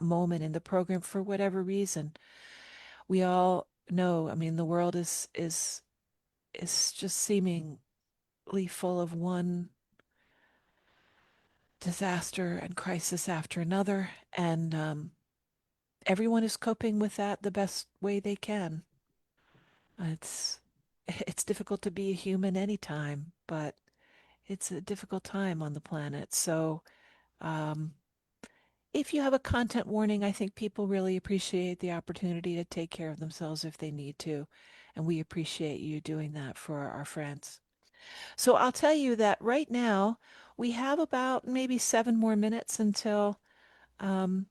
moment in the program for whatever reason. We all know, I mean, the world is just seemingly full of one disaster and crisis after another, and everyone is coping with that the best way they can. It's it's difficult to be a human anytime, but it's a difficult time on the planet. So, um, if you have a content warning, I think people really appreciate the opportunity to take care of themselves if they need to. And we appreciate you doing that for our friends. So I'll tell you that right now we have about maybe 7 more minutes um,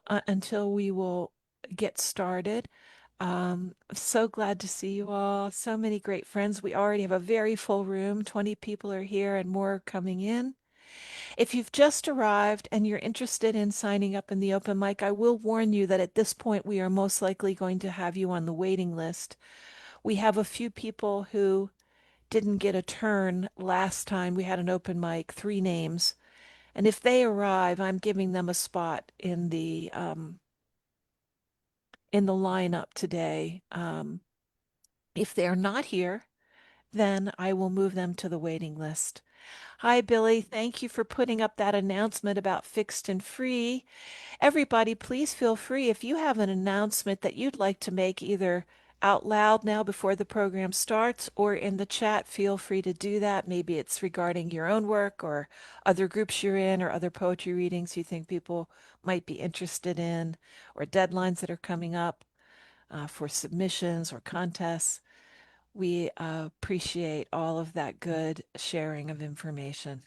until we will get started. So glad to see you all. So many great friends. We already have a very full room. 20 people are here and more coming in. If you've just arrived and you're interested in signing up in the open mic, I will warn you that at this point we are most likely going to have you on the waiting list. We have a few people who didn't get a turn last time we had an open mic, 3 names. And if they arrive, I'm giving them a spot in the lineup today. If they're not here, then I will move them to the waiting list. Hi, Billy. Thank you for putting up that announcement about fixed and free. Everybody, please feel free if you have an announcement that you'd like to make either out loud now before the program starts or in the chat, feel free to do that. Maybe it's regarding your own work or other groups you're in or other poetry readings you think people might be interested in or deadlines that are coming up for submissions or contests. We appreciate all of that good sharing of information.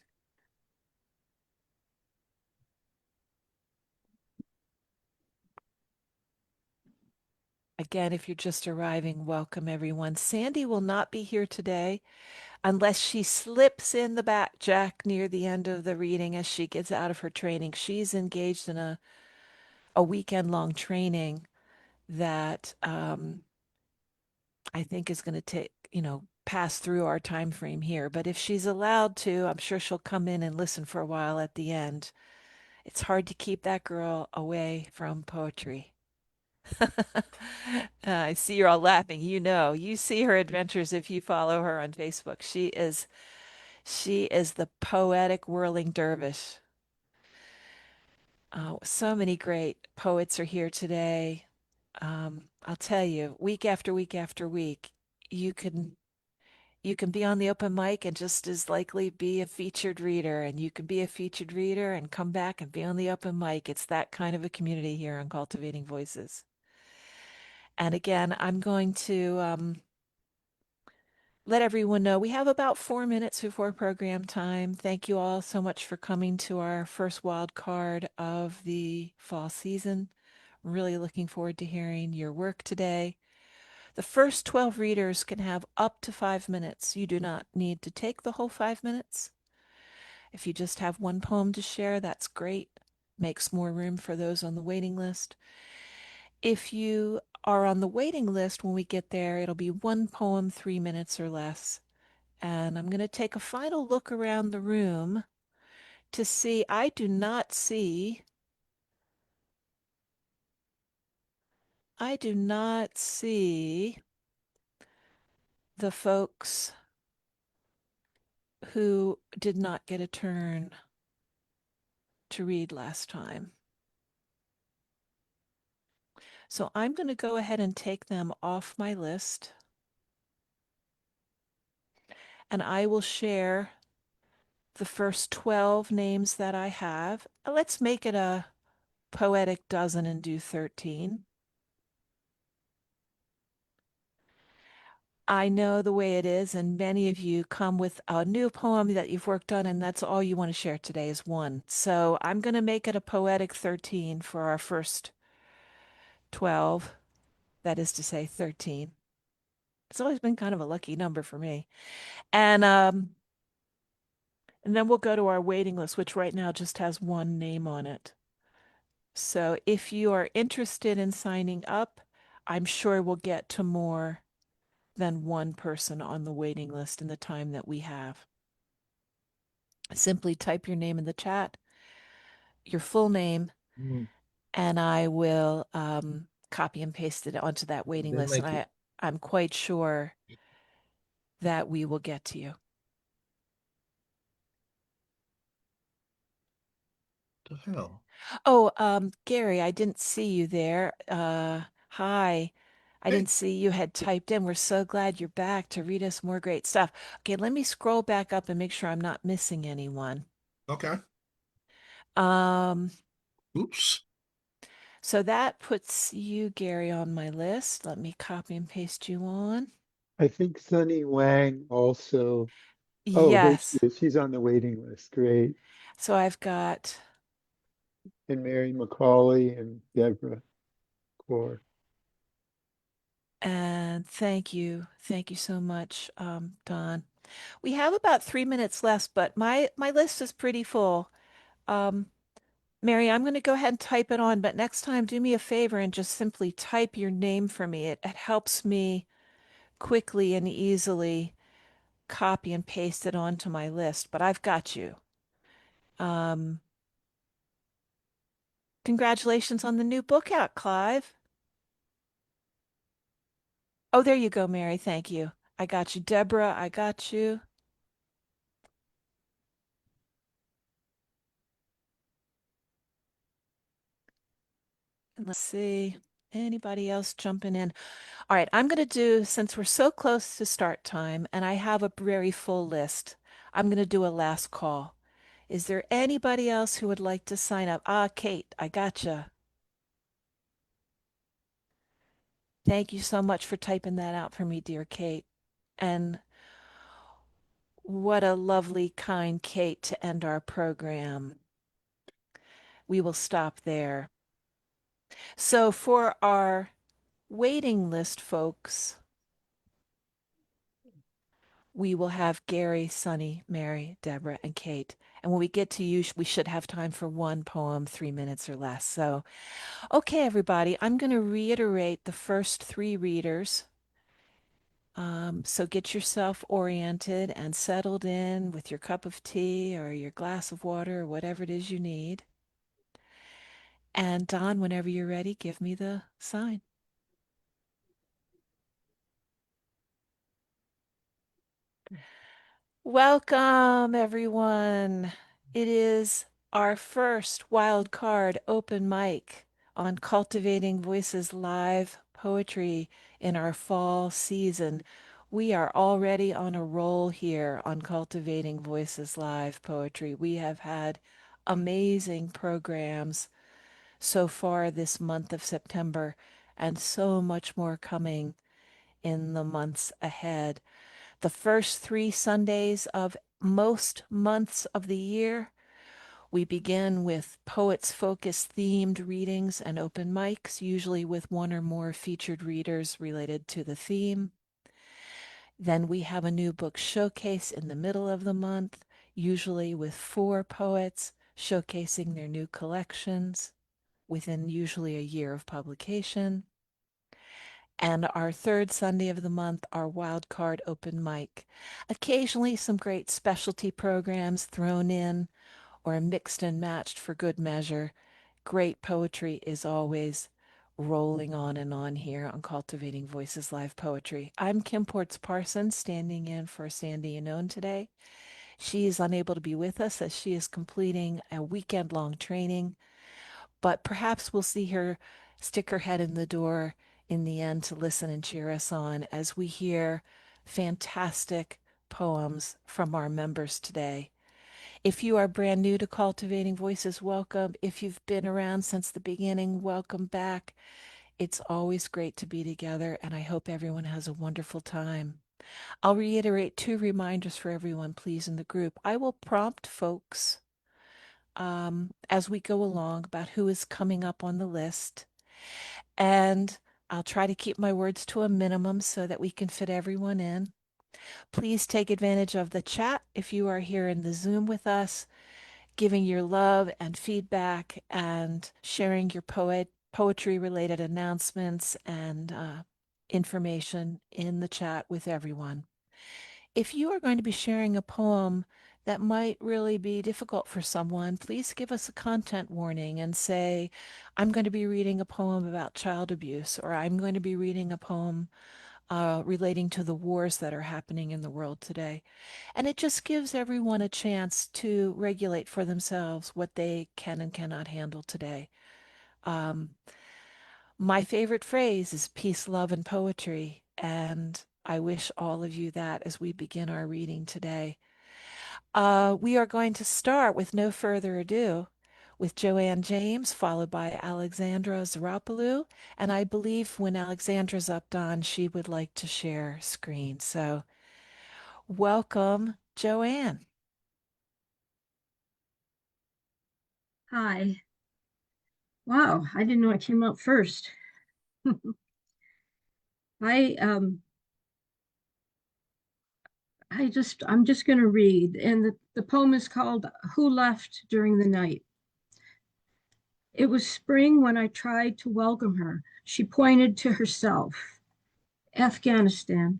Again, if you're just arriving, welcome everyone. Sandy will not be here today unless she slips in the back jack near the end of the reading as she gets out of her training. She's engaged in a weekend long training that I think is going to take, pass through our time frame here. But if she's allowed to, I'm sure she'll come in and listen for a while at the end. It's hard to keep that girl away from poetry. I see you're all laughing. You see her adventures if you follow her on Facebook. She is the poetic whirling dervish. So many great poets are here today. I'll tell you, week after week after week, you can you can be on the open mic and just as likely be a featured reader, and you can be a featured reader and come back and be on the open mic. It's that kind of a community here on Cultivating Voices. And again, I'm going to let everyone know we have about 4 minutes before program time. Thank you all so much for coming to our first wild card of the fall season. Really looking forward to hearing your work today. The first 12 readers can have up to 5 minutes. You do not need to take the whole 5 minutes. If you just have one poem to share, that's great. Makes more room for those on the waiting list. If you are on the waiting list when we get there, it'll be one poem, 3 minutes or less. And I'm going to take a final look around the room to see. I do not see the folks who did not get a turn to read last time. So I'm going to go ahead and take them off my list. And I will share the first 12 names that I have. Let's make it a poetic dozen and do 13. I know the way it is, and many of you come with a new poem that you've worked on, and that's all you want to share today is one. So I'm going to make it a poetic 13 for our first 12. That is to say, 13. It's always been kind of a lucky number for me. And and then we'll go to our waiting list, which right now just has one name on it. So if you are interested in signing up, I'm sure we'll get to more than one person on the waiting list in the time that we have. Simply type your name in the chat, your full name, Mm. and I will copy and paste it onto that waiting They list. might And be. I'm quite sure that we will get to you. The hell? Oh, Gary, I didn't see you there. Hi. I didn't Hey, see you had typed in. We're so glad you're back to read us more great stuff. Okay, let me scroll back up and make sure I'm not missing anyone. okay. Um, Oops. so that puts you, Gary, on my list. Let me copy and paste you on. I think Sunny Wang also. Oh, here she Yes. is. She's on the waiting list. Great. So I've got, And Mary McColley and Deborah Corr. and thank you. Thank you so much, Don. We have about 3 minutes left, but my list is pretty full. Um, Mary, I'm going to go ahead and type it on, but next time do me a favor and just simply type your name for me. It helps me quickly and easily copy and paste it onto my list, but I've got you. Um, Congratulations on the new book out, Clive. Oh, there you go, Mary. Thank you. I got you. Deborah, I got you. And let's see. Anybody else jumping in? All right, I'm going to do, since we're so close to start time and I have a very full list, I'm going to do a last call. Is there anybody else who would like to sign up? Ah, Kate, I gotcha. Thank you so much for typing that out for me, dear Kate. And what a lovely, kind Kate to end our program. We will stop there. So, for our waiting list folks, we will have Gary, Sunny, Mary, Deborah, and Kate. And when we get to you, we should have time for one poem, 3 minutes or less. So, okay, everybody, I'm going to reiterate the first three readers. So get yourself oriented and settled in with your cup of tea or your glass of water or whatever it is you need. And Don, whenever you're ready, give me the sign. Welcome, everyone. It is our first wild card open mic on Cultivating Voices live poetry in our fall season. We are already on a roll here on Cultivating Voices live poetry. We have had amazing programs so far this month of September and so much more coming in the months ahead. The first three Sundays of most months of the year, we begin with poets focused themed readings and open mics, usually with one or more featured readers related to the theme. Then we have a new book showcase in the middle of the month, usually with four poets showcasing their new collections within usually a year of publication. And our third Sunday of the month, our wild card open mic. Occasionally, some great specialty programs thrown in or mixed and matched for good measure. Great poetry is always rolling on and on here on Cultivating Voices Live Poetry. I'm Kim Ports Parsons, standing in for Sandy Anone today. She is unable to be with us as she is completing a weekend long training, but perhaps we'll see her stick her head in the door in the end to listen and cheer us on as we hear fantastic poems from our members today. If you are brand new to Cultivating Voices, welcome. If you've been around since the beginning, welcome back. It's always great to be together, and I hope everyone has a wonderful time. I'll reiterate two reminders for everyone, please, in the group. I will prompt folks as we go along about who is coming up on the list. And I'll try to keep my words to a minimum so that we can fit everyone in. Please take advantage of the chat if you are here in the Zoom with us, giving your love and feedback and sharing your poetry related announcements and information in the chat with everyone. If you are going to be sharing a poem that might really be difficult for someone, please give us a content warning and say, I'm going to be reading a poem about child abuse, or I'm going to be reading a poem relating to the wars that are happening in the world today. And it just gives everyone a chance to regulate for themselves what they can and cannot handle today. Um, my favorite phrase is peace, love, and poetry. And I wish all of you that as we begin our reading today. We are going to start with no further ado with Joanne James, followed by Alexandra Psaropoulou. And I believe when Alexandra's up, Don, she would like to share screen. So welcome, Joanne. Hi. Wow, I didn't know it came up first. I I'm just gonna read, and the poem is called Who Left During the Night. It was spring when I tried to welcome her. She pointed to herself, Afghanistan.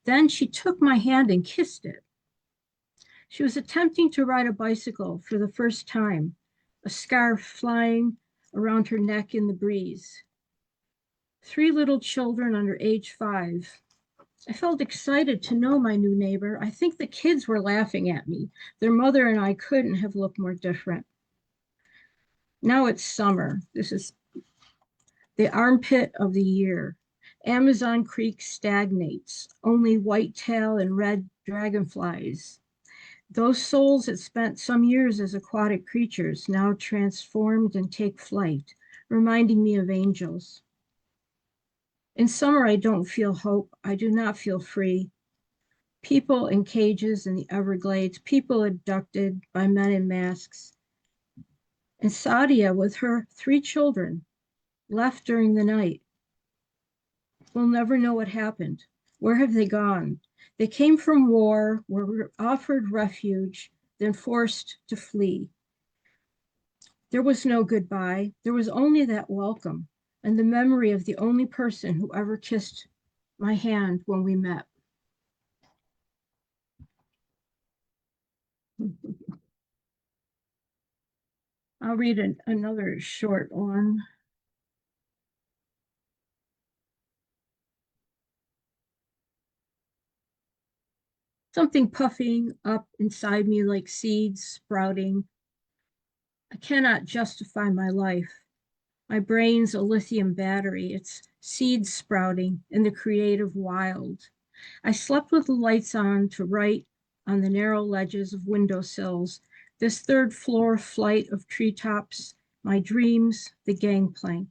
Then she took my hand and kissed it. She was attempting to ride a bicycle for the first time, a scarf flying around her neck in the breeze. 3 little children under age 5. I felt excited to know my new neighbor. I think the kids were laughing at me. Their mother and I couldn't have looked more different. Now it's summer. This is the armpit of the year. Amazon Creek stagnates, only whitetail and red dragonflies. Those souls that spent some years as aquatic creatures now transformed and take flight, reminding me of angels. In summer, I don't feel hope. I do not feel free. People in cages in the Everglades, people abducted by men in masks. And Sadia, with her 3 children, left during the night. We'll never know what happened. Where have they gone? They came from war, were offered refuge, then forced to flee. There was no goodbye. There was only that welcome and the memory of the only person who ever kissed my hand when we met. I'll read another short one. Something puffing up inside me like seeds sprouting. I cannot justify my life. My brain's a lithium battery. It's seeds sprouting in the creative wild. I slept with the lights on to write on the narrow ledges of windowsills, this 3rd floor flight of treetops, my dreams, the gangplank.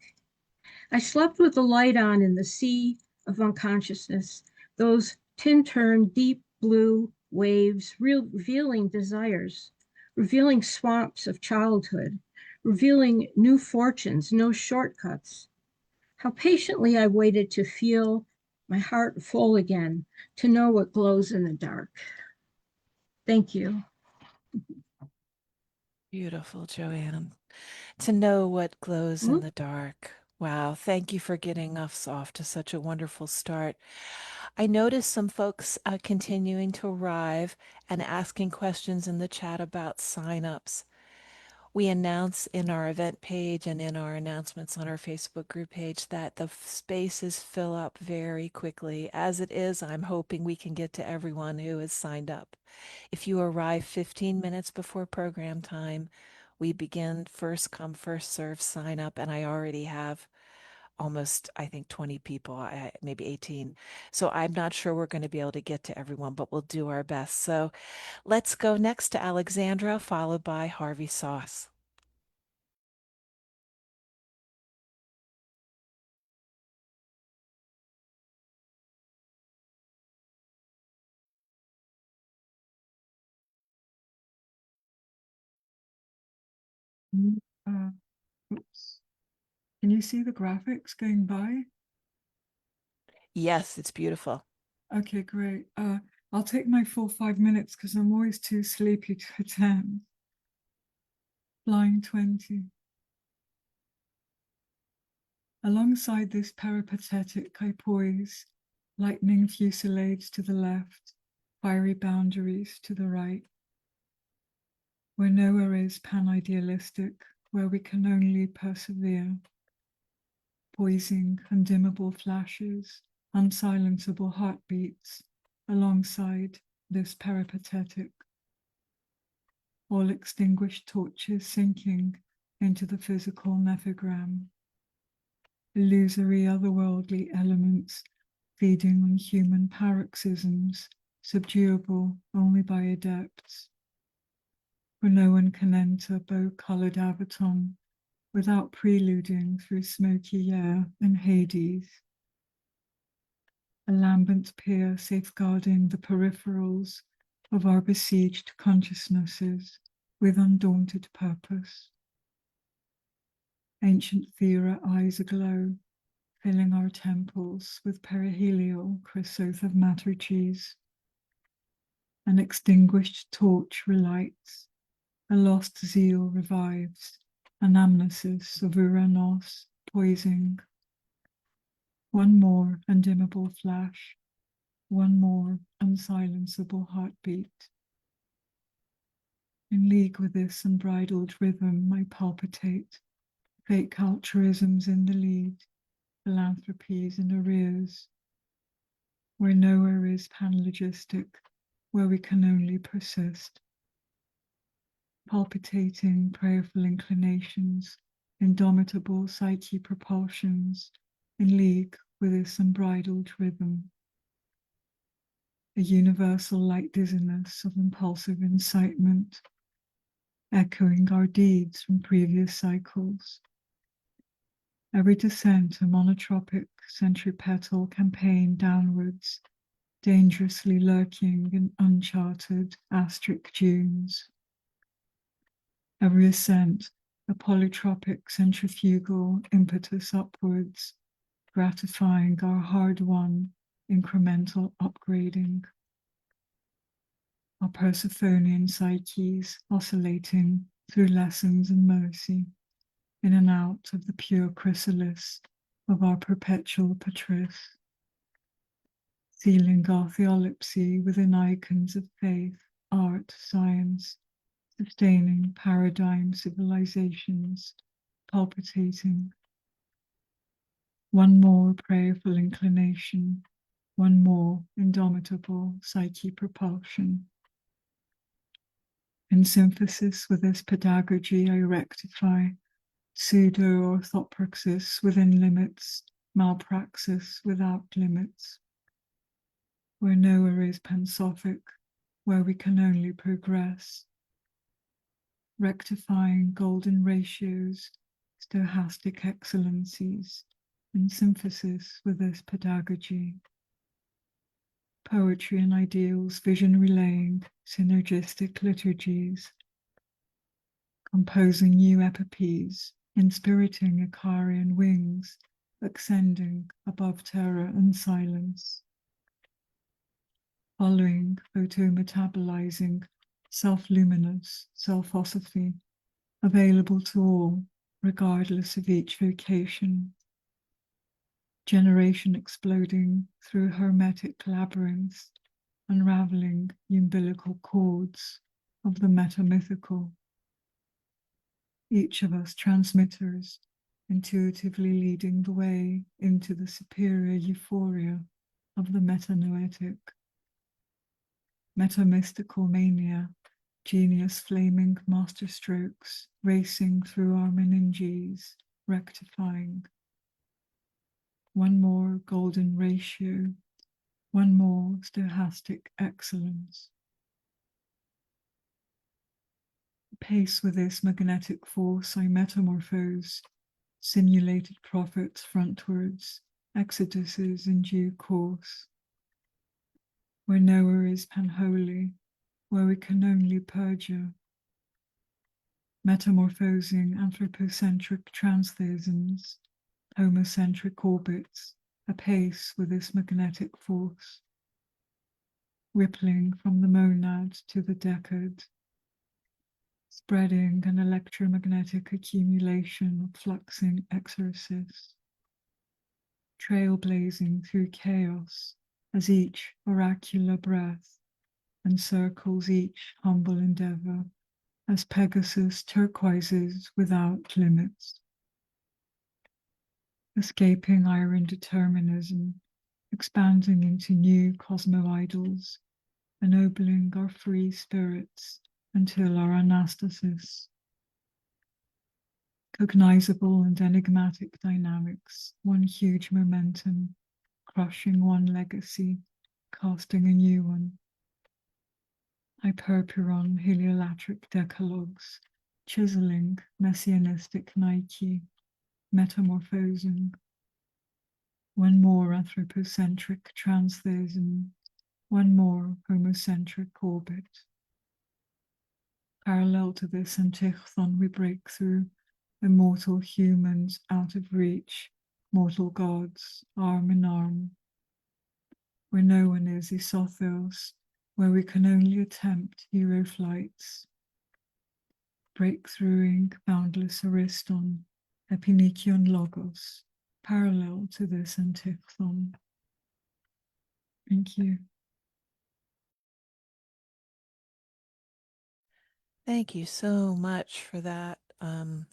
I slept with the light on in the sea of unconsciousness, those tin-turned deep blue waves revealing desires, revealing swamps of childhood, revealing new fortunes, no shortcuts. How patiently I waited to feel my heart full again, to know what glows in the dark. Thank you. Beautiful, Joanne. To know what glows in the dark. Wow, thank you for getting us off to such a wonderful start. I noticed some folks continuing to arrive and asking questions in the chat about signups. We announce in our event page and in our announcements on our Facebook group page that the spaces fill up very quickly. As it is, I'm hoping we can get to everyone who is signed up. If you arrive 15 minutes before program time, we begin first come, first serve sign up, and I already have almost, I think, 20 people, maybe 18. So I'm not sure we're going to be able to get to everyone, but we'll do our best. So let's go next to Alexandra, followed by Harvey Soss. Uh, oops. Can you see the graphics going by? Yes, it's beautiful. Okay, great. I'll take my full 5 minutes because I'm always too sleepy to attend. Flying 20. Alongside this peripatetic I poise, lightning fusillades to the left, fiery boundaries to the right. where nowhere is pan-idealistic, where we can only persevere. Poising undimmable flashes, unsilenceable heartbeats, alongside this peripatetic. All extinguished torches sinking into the physical nephogram. Illusory otherworldly elements feeding on human paroxysms, subduable only by adepts. For no one can enter bow-coloured Avaton without preluding through smoky air and Hades. A lambent pier safeguarding the peripherals of our besieged consciousnesses with undaunted purpose. Ancient Thera eyes aglow, filling our temples with perihelial chrysothermaturgies. An extinguished torch relights, a lost zeal revives, anamnesis of Uranos poising. One more undimmable flash, one more unsilenceable heartbeat. In league with this unbridled rhythm, I palpitate, fake altruisms in the lead, philanthropies in arrears, where nowhere is panlogistic, where we can only persist. Palpitating prayerful inclinations, indomitable psyche propulsions, in league with this unbridled rhythm. A universal light dizziness of impulsive incitement, echoing our deeds from previous cycles. Every descent a monotropic centripetal campaign downwards, dangerously lurking in uncharted astric dunes. Every ascent a polytropic centrifugal impetus upwards, gratifying our hard-won incremental upgrading. Our Persephonian psyches oscillating through lessons and mercy, in and out of the pure chrysalis of our perpetual patris. Sealing our theolipsy within icons of faith, art, science, sustaining paradigm civilizations, palpitating. One more prayerful inclination, one more indomitable psyche propulsion. In synthesis with this pedagogy, I rectify pseudo-orthopraxis within limits, malpraxis without limits. Where nowhere is pansophic, where we can only progress. Rectifying golden ratios, stochastic excellencies, in synthesis with this pedagogy. Poetry and ideals, vision relaying, synergistic liturgies. Composing new epipes, inspiriting Icarian wings, ascending above terror and silence. Following, photometabolizing, self-luminous, self-osophy, available to all, regardless of each vocation. Generation exploding through hermetic labyrinths, unraveling umbilical cords of the metamythical. Each of us transmitters, intuitively leading the way into the superior euphoria of the metanoetic. Metamystical mania, genius flaming masterstrokes, racing through our meninges, rectifying. One more golden ratio, one more stochastic excellence. Pace with this magnetic force I metamorphose, simulated prophets frontwards, exoduses in due course. Where nowhere is panholy, where we can only perjure. Metamorphosing anthropocentric transtheisms, homocentric orbits, apace with this magnetic force. Rippling from the monad to the decade. Spreading an electromagnetic accumulation of fluxing exorcists. Trailblazing through chaos as each oracular breath encircles each humble endeavor as Pegasus turquoises without limits. Escaping iron determinism, expanding into new cosmo-idols, ennobling our free spirits until our anastasis. Cognizable and enigmatic dynamics, one huge momentum, crushing one legacy, casting a new one. Hyperperon heliolatric decalogues, chiseling messianistic Nike, metamorphosing. One more anthropocentric transtheism, one more homocentric orbit. Parallel to this antichthon we break through, immortal humans out of reach, mortal gods, arm in arm. Where no one is Isothos, where we can only attempt hero flights. Breakthroughing boundless Ariston, epinicion logos, parallel to this antichthon. Thank you. Thank you so much for that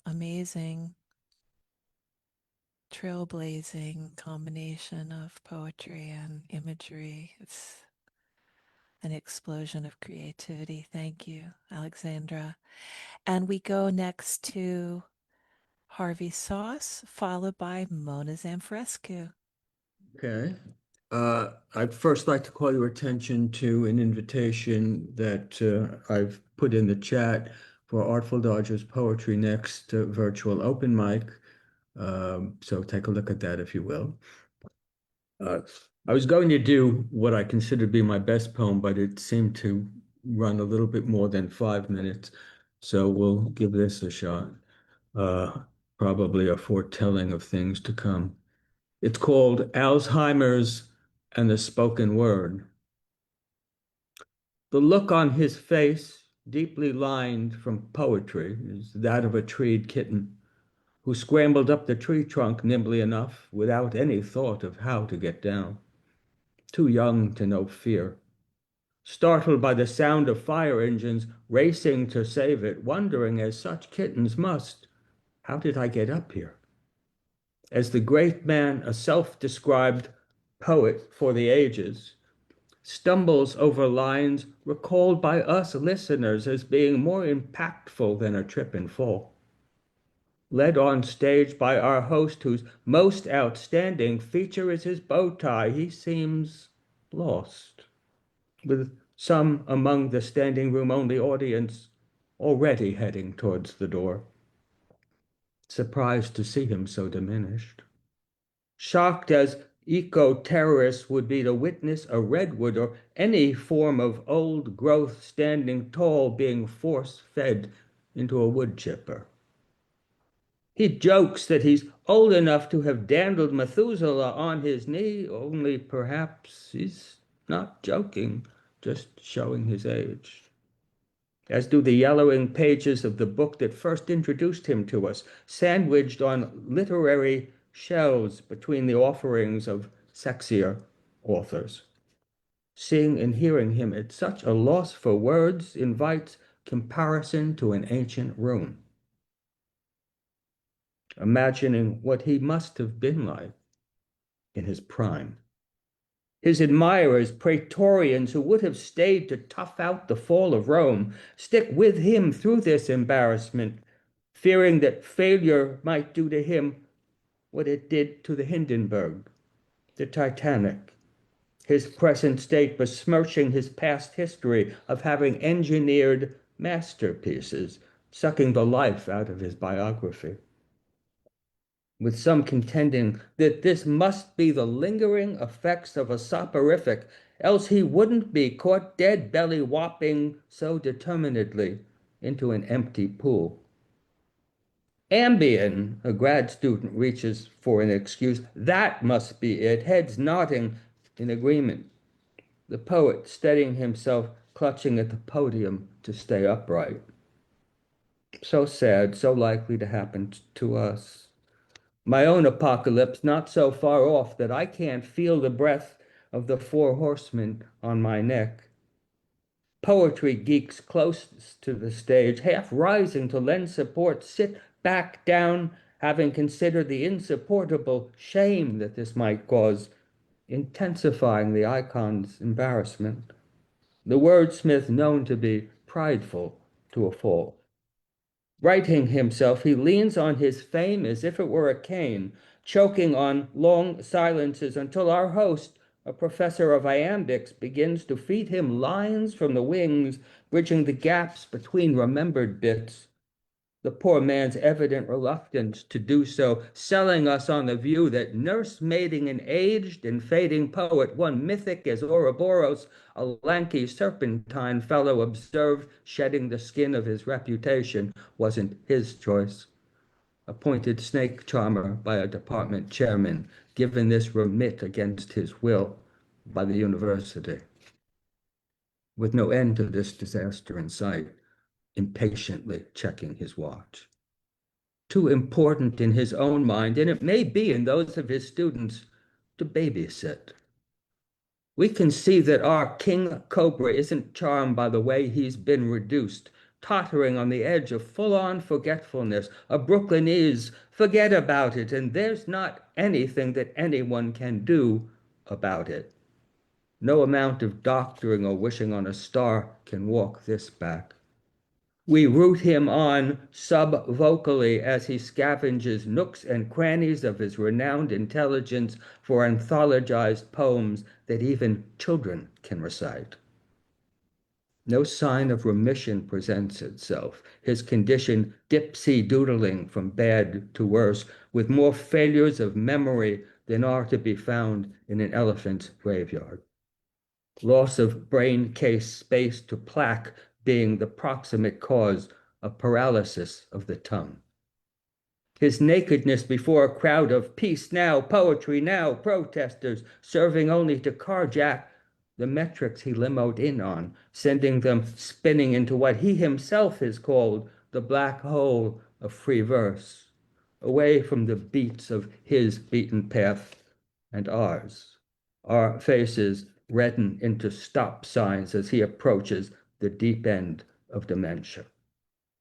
amazing, trailblazing combination of poetry and imagery. It's an explosion of creativity. Thank you, Alexandra. And we go next to Harvey Soss, followed by Mona Zamfirescu. Okay. I'd first like to call your attention to an invitation that I've put in the chat for Artful Dodger's Poetry Next virtual open mic. So take a look at that if you will. I was going to do what I consider to be my best poem, but it seemed to run a little bit more than 5 minutes. So we'll give this a shot. Probably a foretelling of things to come. It's called Alzheimer's and the Spoken Word. The look on his face, deeply lined from poetry, is that of a treed kitten who scrambled up the tree trunk nimbly enough without any thought of how to get down. Too young to know fear. Startled by the sound of fire engines racing to save it, wondering as such kittens must, how did I get up here? As the great man, a self-described poet for the ages, stumbles over lines recalled by us listeners as being more impactful than a trip and fall. Led on stage by our host, whose most outstanding feature is his bow tie, he seems lost, with some among the standing room only audience already heading towards the door. Surprised to see him so diminished. Shocked as eco-terrorists would be to witness a redwood or any form of old growth standing tall being force-fed into a wood chipper. He jokes that he's old enough to have dandled Methuselah on his knee, only perhaps he's not joking, just showing his age. As do the yellowing pages of the book that first introduced him to us, sandwiched on literary shelves between the offerings of sexier authors. Seeing and hearing him at such a loss for words invites comparison to an ancient Rome. Imagining what he must have been like in his prime. His admirers, praetorians who would have stayed to tough out the fall of Rome, stick with him through this embarrassment, fearing that failure might do to him what it did to the Hindenburg, the Titanic, his present state besmirching his past history of having engineered masterpieces, sucking the life out of his biography. With some contending that this must be the lingering effects of a soporific, else he wouldn't be caught dead belly whopping so determinedly into an empty pool. Ambien, a grad student reaches for an excuse. That must be it, heads nodding in agreement. The poet steadying himself, clutching at the podium to stay upright. So sad, so likely to happen to us. My own apocalypse not so far off that I can't feel the breath of the 4 horsemen on my neck. poetry geeks closest to the stage, half rising to lend support, sit back down, having considered the insupportable shame that this might cause, intensifying the icon's embarrassment. The wordsmith known to be prideful to a fault. Righting himself, he leans on his fame as if it were a cane, choking on long silences until our host, a professor of iambics, begins to feed him lines from the wings, bridging the gaps between remembered bits. The poor man's evident reluctance to do so, selling us on the view that nursemaiding an aged and fading poet, one mythic as Ouroboros, a lanky serpentine fellow observed, shedding the skin of his reputation, wasn't his choice. Appointed snake charmer by a department chairman, given this remit against his will by the university. With no end to this disaster in sight, impatiently checking his watch. Too important in his own mind, and it may be in those of his students, to babysit. We can see that our king cobra isn't charmed by the way he's been reduced, tottering on the edge of full-on forgetfulness. A Brooklynese, forget about it, and there's not anything that anyone can do about it. No amount of doctoring or wishing on a star can walk this back. We root him on sub-vocally as he scavenges nooks and crannies of his renowned intelligence for anthologized poems that even children can recite. No sign of remission presents itself, his condition dipsy-doodling from bad to worse, with more failures of memory than are to be found in an elephant's graveyard. Loss of brain case space to plaque being the proximate cause of paralysis of the tongue. His nakedness before a crowd of peace now, poetry now, protesters, serving only to carjack the metrics he limoed in on, sending them spinning into what he himself has called the black hole of free verse, away from the beats of his beaten path and ours. Our faces redden into stop signs as he approaches the deep end of dementia.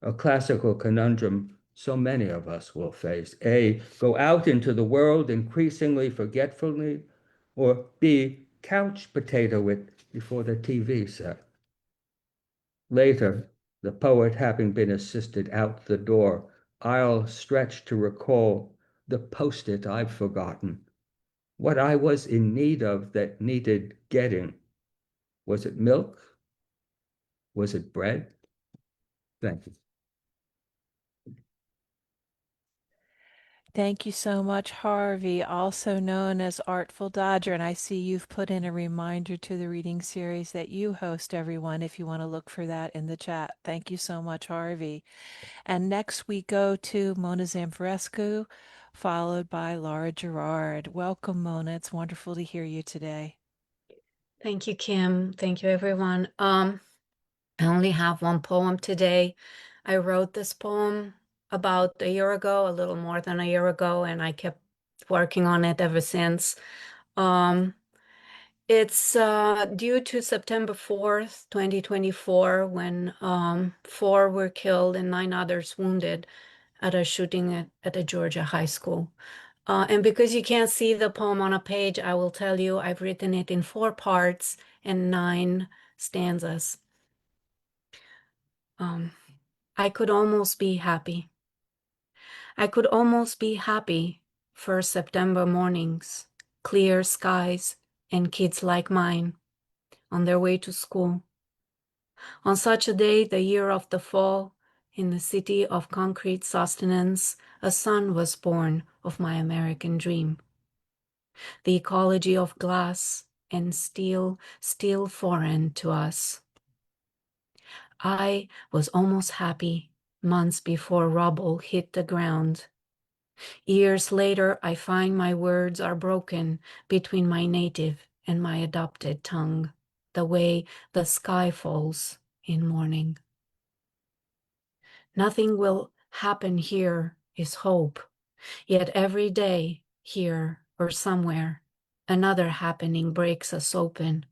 A classical conundrum so many of us will face. A, go out into the world increasingly forgetfully, or B, couch potato it before the TV set. Later, the poet having been assisted out the door, I'll stretch to recall the post-it I've forgotten, what I was in need of that needed getting. Was it milk? Was it bread? Thank you. Thank you so much, Harvey, also known as Artful Dodger. And I see you've put in a reminder to the reading series that you host, everyone, if you want to look for that in the chat. Thank you so much, Harvey. And next we go to Mona Zamfirescu, followed by Laura Gerard. Welcome, Mona. It's wonderful to hear you today. Thank you, Kim. Thank you, everyone. I only have one poem today. I wrote this poem about a year ago, a little more than a year ago, and I kept working on it ever since. It's due to September 4th, 2024, when 4 were killed and 9 others wounded at a shooting at a Georgia high school. And because you can't see the poem on a page, I will tell you I've written it in 4 parts and 9 stanzas. I could almost be happy. I could almost be happy for September mornings, clear skies, and kids like mine on their way to school. On such a day, the year of the fall, in the city of concrete sustenance, a son was born of my American dream. The ecology of glass and steel, still foreign to us. I was almost happy months before rubble hit the ground. Years later, I find my words are broken between my native and my adopted tongue, the way the sky falls in morning. Nothing will happen here is hope, yet every day, here or somewhere, another happening breaks us open.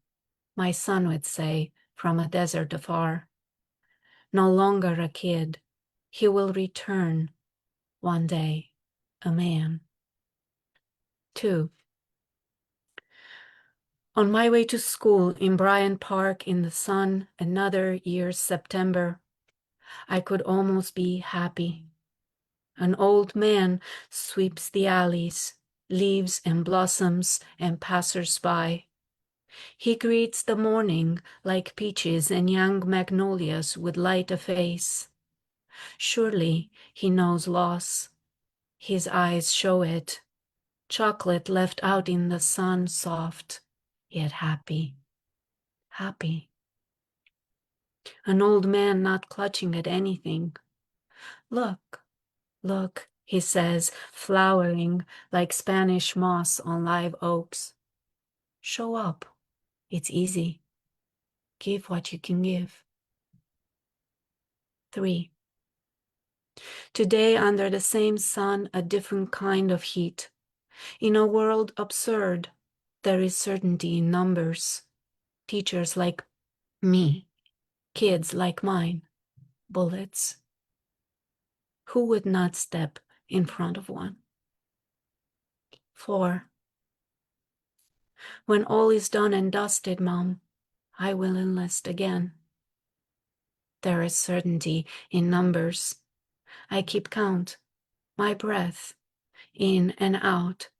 My son would say, from a desert afar. No longer a kid, he will return one day, a man. 2. On my way to school in Bryant Park in the sun, another year's September, I could almost be happy. An old man sweeps the alleys, leaves and blossoms and passers-by. He greets the morning like peaches and young magnolias would light a face. Surely he knows loss. His eyes show it. Chocolate left out in the sun, soft, yet happy. Happy. An old man not clutching at anything. Look, look, he says, flowering like Spanish moss on live oaks. Show up. It's easy. Give what you can give. 3. Today, under the same sun, a different kind of heat. In a world absurd, there is certainty in numbers. Teachers like me, kids like mine, bullets. Who would not step in front of one? 4. When all is done and dusted, Mom, I will enlist again. There is certainty in numbers. I keep count, my breath, in and out,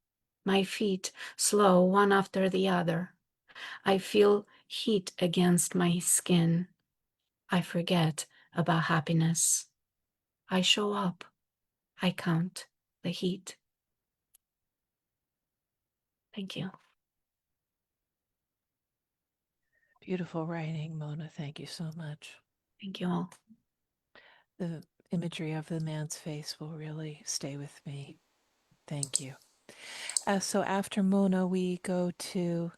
my feet slow one after the other. I feel heat against my skin. I forget about happiness. I show up. I count the heat. Thank you. Beautiful writing, Mona. Thank you so much. Thank you all. The imagery of the man's face will really stay with me. Thank you. So after Mona, we go to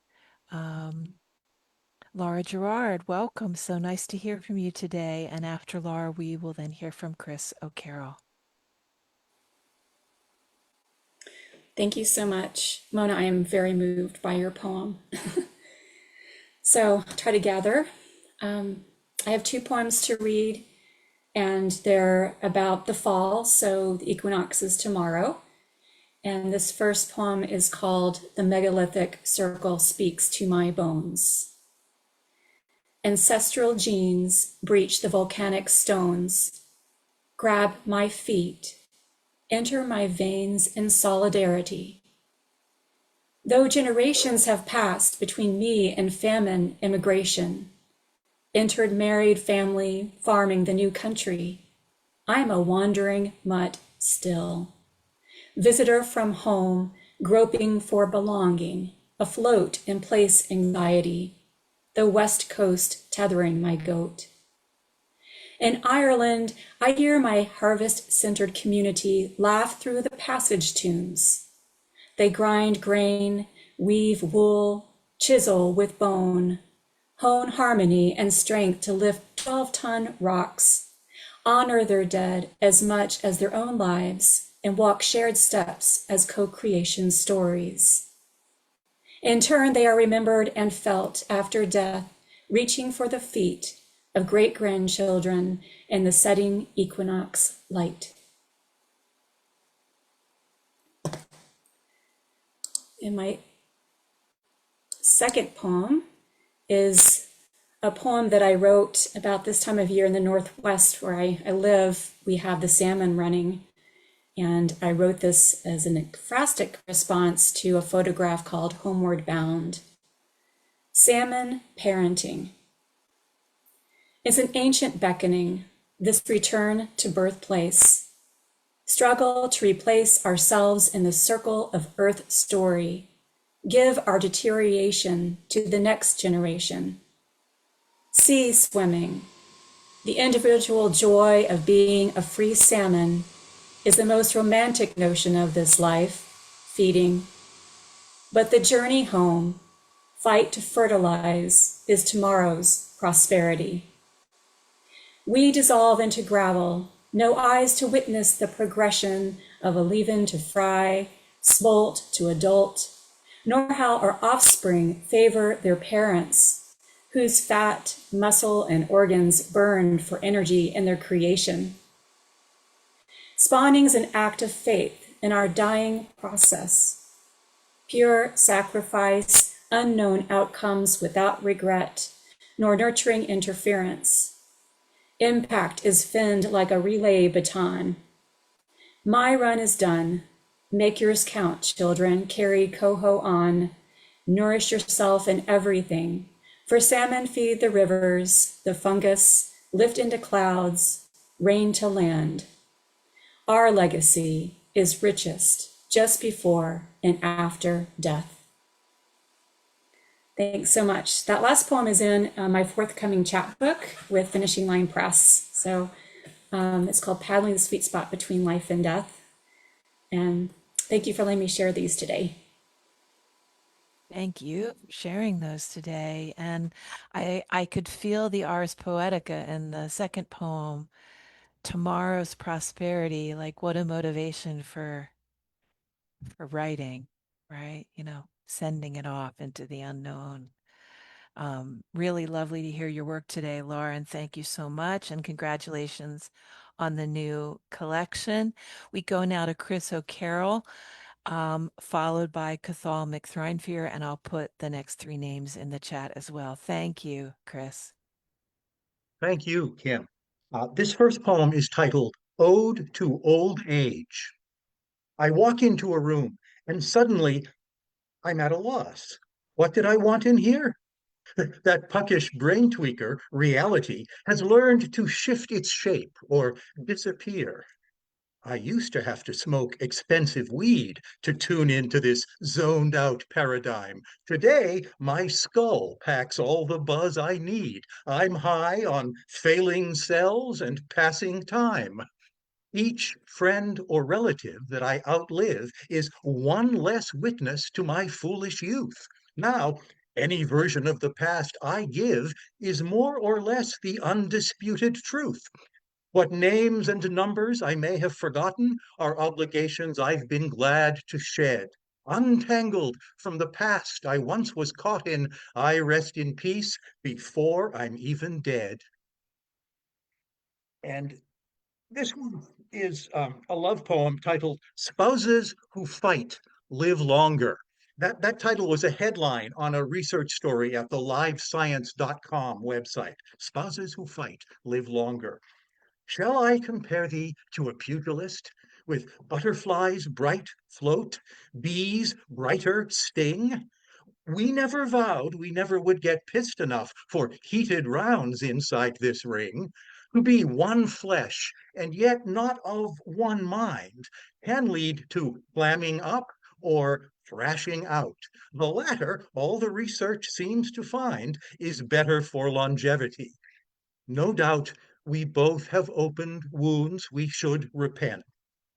Laura Gerard. Welcome. So nice to hear from you today. And after Laura, we will then hear from Chris O'Carroll. Thank you so much. Mona, I am very moved by your poem. So I'll try to gather. I have 2 poems to read, and they're about the fall, so the equinox is tomorrow. And this first poem is called The Megalithic Circle Speaks to My Bones. Ancestral genes breach the volcanic stones, grab my feet, enter my veins in solidarity. Though generations have passed between me and famine immigration, entered married family, farming the new country, I'm a wandering mutt still. Visitor from home, groping for belonging, afloat in place anxiety, the West Coast tethering my goat. In Ireland, I hear my harvest-centered community laugh through the passage tunes. They grind grain, weave wool, chisel with bone, hone harmony and strength to lift 12-ton rocks, honor their dead as much as their own lives, and walk shared steps as co-creation stories. In turn, they are remembered and felt after death, reaching for the feet of great-grandchildren in the setting equinox light. And my second poem is a poem that I wrote about this time of year in the Northwest where I live. We have the salmon running. And I wrote this as an ekphrastic response to a photograph called Homeward Bound. Salmon parenting. It's an ancient beckoning, this return to birthplace. Struggle to replace ourselves in the circle of Earth story. Give our deterioration to the next generation. Sea swimming. The individual joy of being a free salmon is the most romantic notion of this life, feeding. But the journey home, fight to fertilize, is tomorrow's prosperity. We dissolve into gravel, no eyes to witness the progression of a leaven to fry, smolt to adult, nor how our offspring favor their parents, whose fat, muscle, and organs burned for energy in their creation. Spawning's an act of faith in our dying process. Pure sacrifice, unknown outcomes without regret, nor nurturing interference. Impact is finned like a relay baton. My run is done. Make yours count, children. Carry coho on. Nourish yourself in everything. For salmon feed the rivers, the fungus, lift into clouds, rain to land. Our legacy is richest just before and after death. Thanks so much. That last poem is in my forthcoming chapbook with Finishing Line Press. So it's called Paddling the Sweet Spot Between Life and Death. And thank you for letting me share these today. Thank you for sharing those today. And I could feel the Ars Poetica in the second poem, Tomorrow's Prosperity, like what a motivation for writing, right? You know, sending it off into the unknown. Really lovely to hear your work today, Laura, and thank you so much. And congratulations on the new collection. We go now to Chris O'Carroll, followed by Cathal MacThréinfhir, and I'll put the next three names in the chat as well. Thank you, Chris. Thank you, Kim. This first poem is titled Ode to Old Age. I walk into a room and suddenly I'm at a loss. What did I want in here? That puckish brain tweaker, reality, has learned to shift its shape or disappear. I used to have to smoke expensive weed to tune into this zoned out paradigm. Today, my skull packs all the buzz I need. I'm high on failing cells and passing time. Each friend or relative that I outlive is one less witness to my foolish youth. Now, any version of the past I give is more or less the undisputed truth. What names and numbers I may have forgotten are obligations I've been glad to shed. Untangled from the past I once was caught in, I rest in peace before I'm even dead. And this one is a love poem titled Spouses Who Fight Live Longer. That title was a headline on a research story at the livescience.com website. Spouses Who Fight Live Longer. Shall I compare thee to a pugilist with butterflies bright float, bees brighter sting? We never vowed we never would get pissed enough for heated rounds inside this ring. To be one flesh and yet not of one mind can lead to flamming up or thrashing out. The latter, all the research seems to find, is better for longevity. No doubt we both have opened wounds we should repent,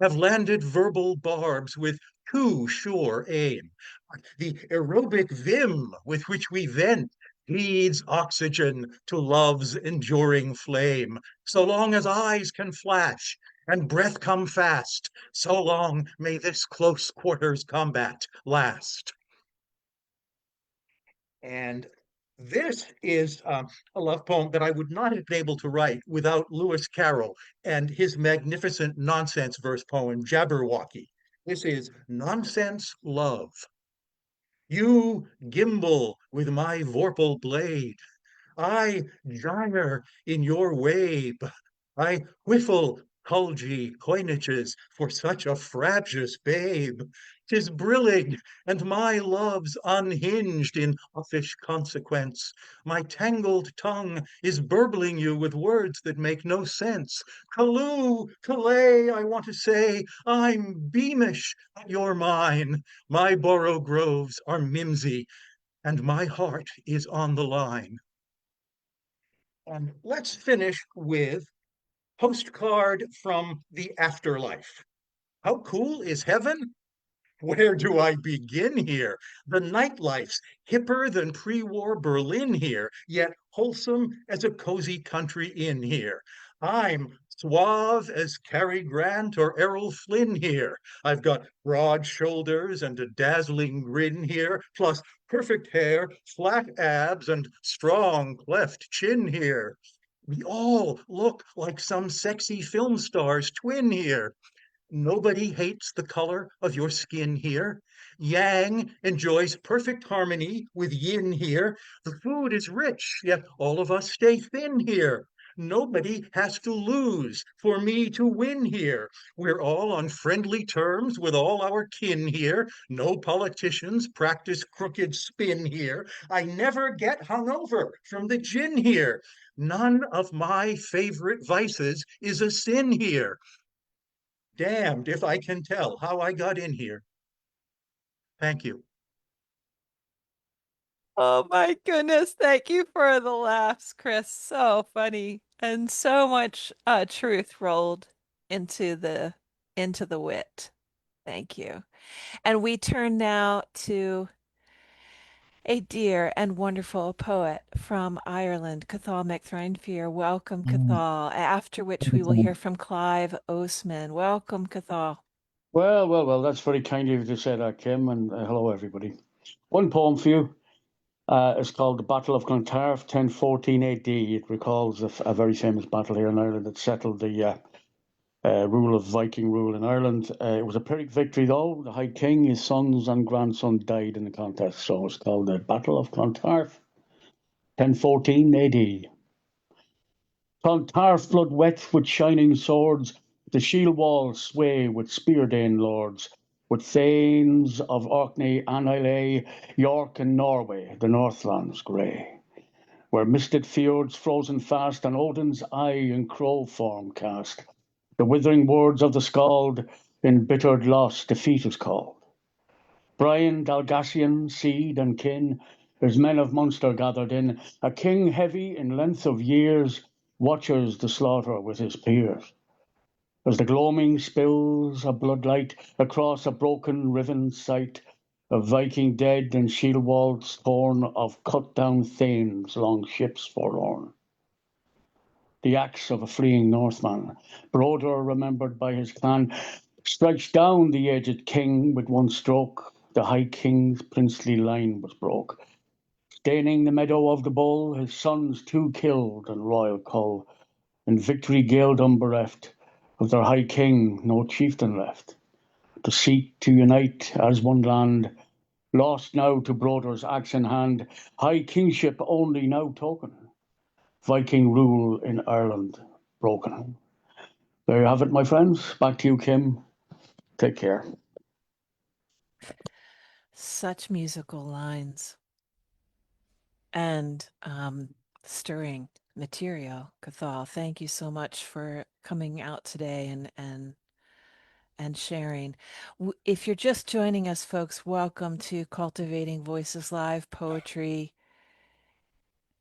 have landed verbal barbs with too sure aim. The aerobic vim with which we vent needs oxygen to love's enduring flame. So long as eyes can flash and breath come fast, so long may this close quarters combat last. And this is a love poem that I would not have been able to write without Lewis Carroll and his magnificent nonsense verse poem, Jabberwocky. This is Nonsense Love. You gimble with my vorpal blade. I gyre in your wave. I whiffle culgy coinages for such a frabjous babe. 'Tis brillig, and my love's unhinged in uffish consequence. My tangled tongue is burbling you with words that make no sense. Callooh, Calais, I want to say, I'm beamish that you're mine. My borough groves are mimsy, and my heart is on the line. And let's finish with Postcard from the Afterlife. How cool is heaven? Where do I begin here? The nightlife's hipper than pre-war Berlin here, yet wholesome as a cozy country inn here. I'm suave as Cary Grant or Errol Flynn here. I've got broad shoulders and a dazzling grin here, plus perfect hair, flat abs, and strong cleft chin here. We all look like some sexy film star's twin here. Nobody hates the color of your skin here. Yang enjoys perfect harmony with yin here. The food is rich, yet all of us stay thin here. Nobody has to lose for me to win here. We're all on friendly terms with all our kin here. No politicians practice crooked spin here. I never get hungover from the gin here. None of my favorite vices is a sin here. Damned if I can tell how I got in here. Thank you. Oh my goodness. Thank you for the laughs, Chris. So funny. And so much truth rolled into the wit. Thank you. And we turn now to a dear and wonderful poet from Ireland, Cathal MacThréinfhir. Welcome, Cathal. After which we will hear from Clive Oseman. Welcome, Cathal. Well, that's very kind of you to say that, Kim, and hello, everybody. One poem for you. It's called The Battle of Clontarf, 1014 AD. It recalls a very famous battle here in Ireland that settled the rule of Viking rule in Ireland. It was a Pyrrhic victory, though. The High King, his sons and grandson died in the contest, so it's called the Battle of Clontarf, 1014 AD. Clontarf blood wet with shining swords, the shield walls sway with spear-dane lords, with thanes of Orkney and Islay, York and Norway, the Northlands grey, where misted fjords frozen fast, and Odin's eye in crow form cast. The withering words of the skald, in bittered loss defeat is called. Brian Dalgasian, seed and kin, his men of Munster gathered in, a king heavy in length of years, watches the slaughter with his peers. As the gloaming spills a bloodlight across a broken riven sight, of Viking dead and shield walls torn, of cut-down thanes long ships forlorn. The axe of a fleeing Northman, Broder remembered by his clan, strikes down the aged king with one stroke. The High King's princely line was broke. Staining the meadow of the bull, his sons too killed and royal cull. In victory Gaeldom bereft, of their High King no chieftain left. To seek to unite as one land, lost now to Broder's axe in hand, High Kingship only now token, Viking rule in Ireland broken. There you have it, my friends. Back to you, Kim. Take care. Such musical lines and stirring material, Cathal. Thank you so much for coming out today and sharing. If you're just joining us, folks, welcome to Cultivating Voices Live Poetry,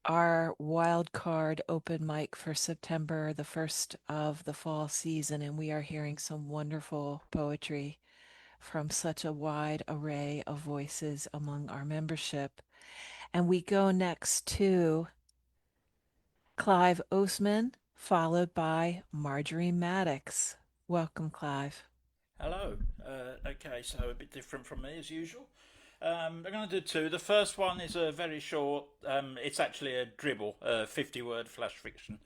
our wild card open mic for September, the first of the fall season, and we are hearing some wonderful poetry from such a wide array of voices among our membership. And we go next to Clive Oseman, followed by Marjorie Maddox. Welcome, Clive. Hello. Okay, so a bit different from me as usual. I'm going to do two. The first one is a very short, it's actually a dribble, 50-word flash fiction.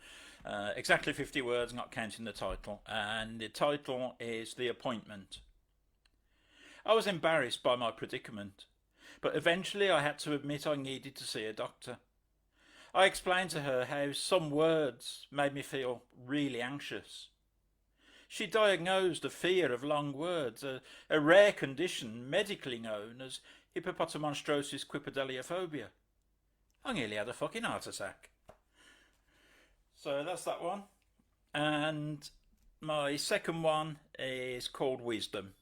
Exactly 50 words, not counting the title. And the title is The Appointment. I was embarrassed by my predicament, but eventually I had to admit I needed to see a doctor. I explained to her how some words made me feel really anxious. She diagnosed a fear of long words, a rare condition medically known as hippopotamonstrosis quippedaliophobia. I nearly had a fucking heart attack. So that's that one. And my second one is called Wisdom.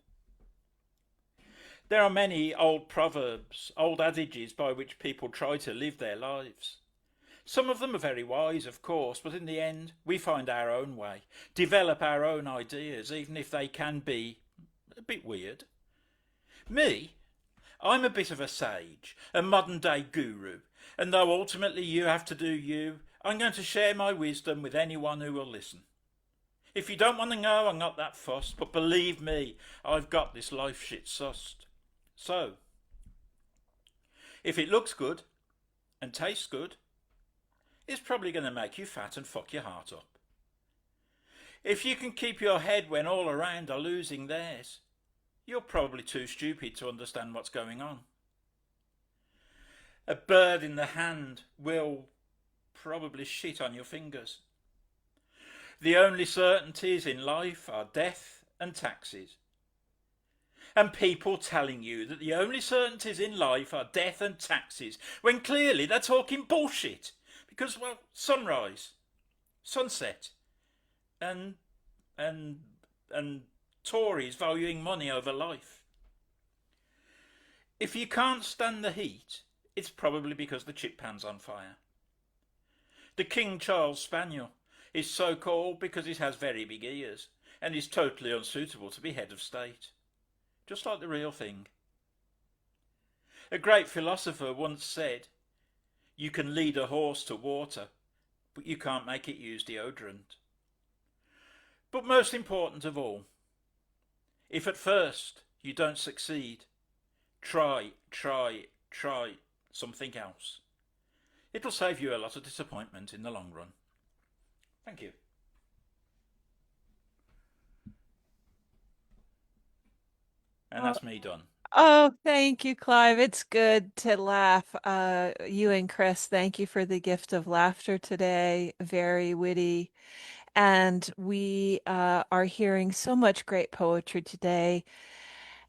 There are many old proverbs, old adages by which people try to live their lives. Some of them are very wise, of course, but in the end, we find our own way, develop our own ideas, even if they can be a bit weird. Me, I'm a bit of a sage, a modern-day guru, and though ultimately you have to do you, I'm going to share my wisdom with anyone who will listen. If you don't want to know, I'm not that fussed, but believe me, I've got this life shit sussed. So, if it looks good and tastes good, it's probably going to make you fat and fuck your heart up. If you can keep your head when all around are losing theirs, you're probably too stupid to understand what's going on. A bird in the hand will probably shit on your fingers. The only certainties in life are death and taxes. And people telling you that the only certainties in life are death and taxes, when clearly they're talking bullshit. Because, well, sunrise, sunset, and Tories valuing money over life. If you can't stand the heat, it's probably because the chip pan's on fire. The King Charles Spaniel is so called because it has very big ears and is totally unsuitable to be head of state. Just like the real thing. A great philosopher once said, "You can lead a horse to water, but you can't make it use deodorant." But most important of all, if at first you don't succeed, try something else. It'll save you a lot of disappointment in the long run. Thank you. And that's me done. Oh, thank you, Clive. It's good to laugh. You and Chris, thank you for the gift of laughter today. Very witty. And we are hearing so much great poetry today.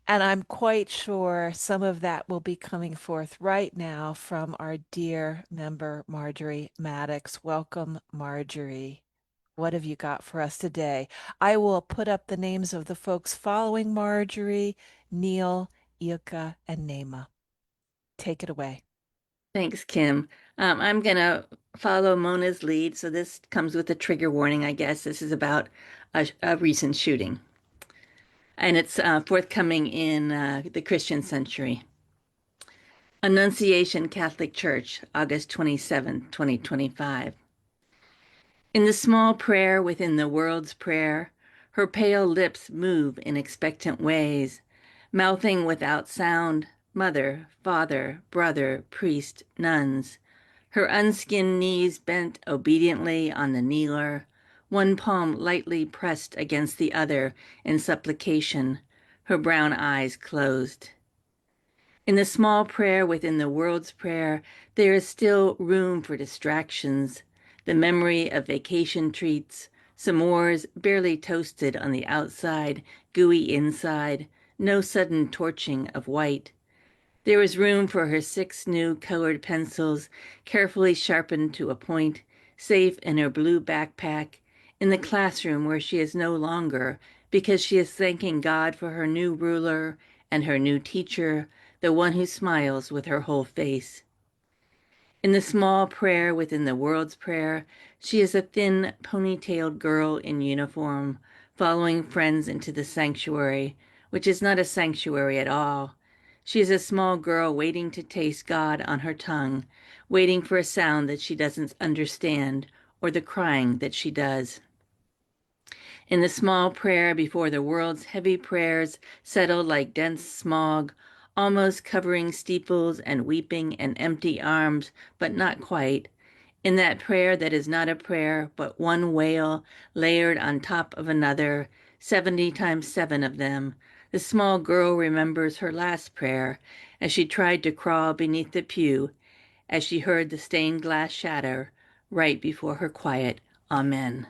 And I'm quite sure some of that will be coming forth right now from our dear member, Marjorie Maddox. Welcome, Marjorie. What have you got for us today? I will put up the names of the folks following Marjorie, Neil, Eelka, and Nayma. Take it away. Thanks, Kim. I'm going to follow Mona's lead. So this comes with a trigger warning, I guess. This is about a recent shooting. And it's forthcoming in the Christian Century. Annunciation Catholic Church, August 27, 2025. In the small prayer within the world's prayer, her pale lips move in expectant ways, mouthing without sound, mother, father, brother, priest, nuns, her unskinned knees bent obediently on the kneeler, one palm lightly pressed against the other in supplication, her brown eyes closed. In the small prayer within the world's prayer, there is still room for distractions, the memory of vacation treats, s'mores barely toasted on the outside, gooey inside, no sudden torching of white. There is room for her 6 new colored pencils, carefully sharpened to a point, safe in her blue backpack, in the classroom where she is no longer, because she is thanking God for her new ruler and her new teacher, the one who smiles with her whole face. In the small prayer within the world's prayer, she is a thin, ponytailed girl in uniform, following friends into the sanctuary, which is not a sanctuary at all. She is a small girl waiting to taste God on her tongue, waiting for a sound that she doesn't understand, or the crying that she does. In the small prayer before the world's heavy prayers settle like dense smog, almost covering steeples and weeping and empty arms, but not quite. In that prayer that is not a prayer, but one wail layered on top of another, 70 times 7 of them, the small girl remembers her last prayer as she tried to crawl beneath the pew, as she heard the stained glass shatter right before her quiet Amen.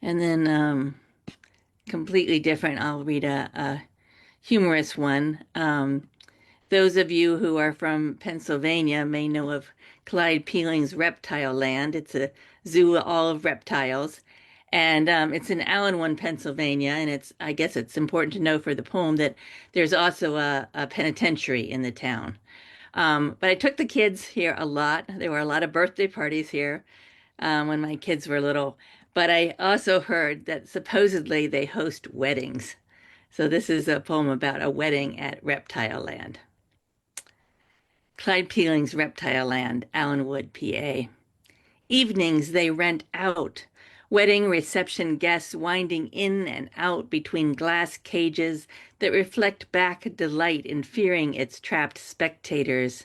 And then completely different, I'll read a humorous one. Those of you who are from Pennsylvania may know of Clyde Peeling's Reptile Land. It's a zoo all of reptiles. And it's in Allenwood, Pennsylvania. And I guess it's important to know for the poem that there's also a penitentiary in the town. But I took the kids here a lot. There were a lot of birthday parties here when my kids were little. But I also heard that supposedly they host weddings. So this is a poem about a wedding at Reptile Land. Clyde Peeling's Reptile Land, Allenwood, PA. Evenings they rent out, wedding reception guests winding in and out between glass cages that reflect back delight in fearing its trapped spectators.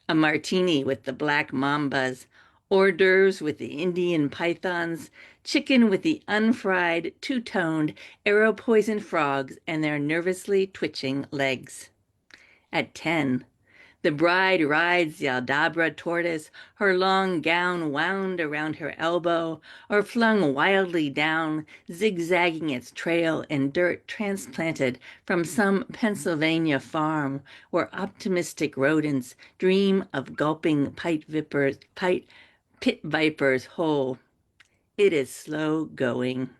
A martini with the black mambas, hors d'oeuvres with the Indian pythons, chicken with the unfried, two-toned, arrow-poisoned frogs and their nervously twitching legs. At 10, the bride rides the Aldabra tortoise, her long gown wound around her elbow or flung wildly down, zigzagging its trail in dirt transplanted from some Pennsylvania farm where optimistic rodents dream of gulping pit vipers whole. It is slow going.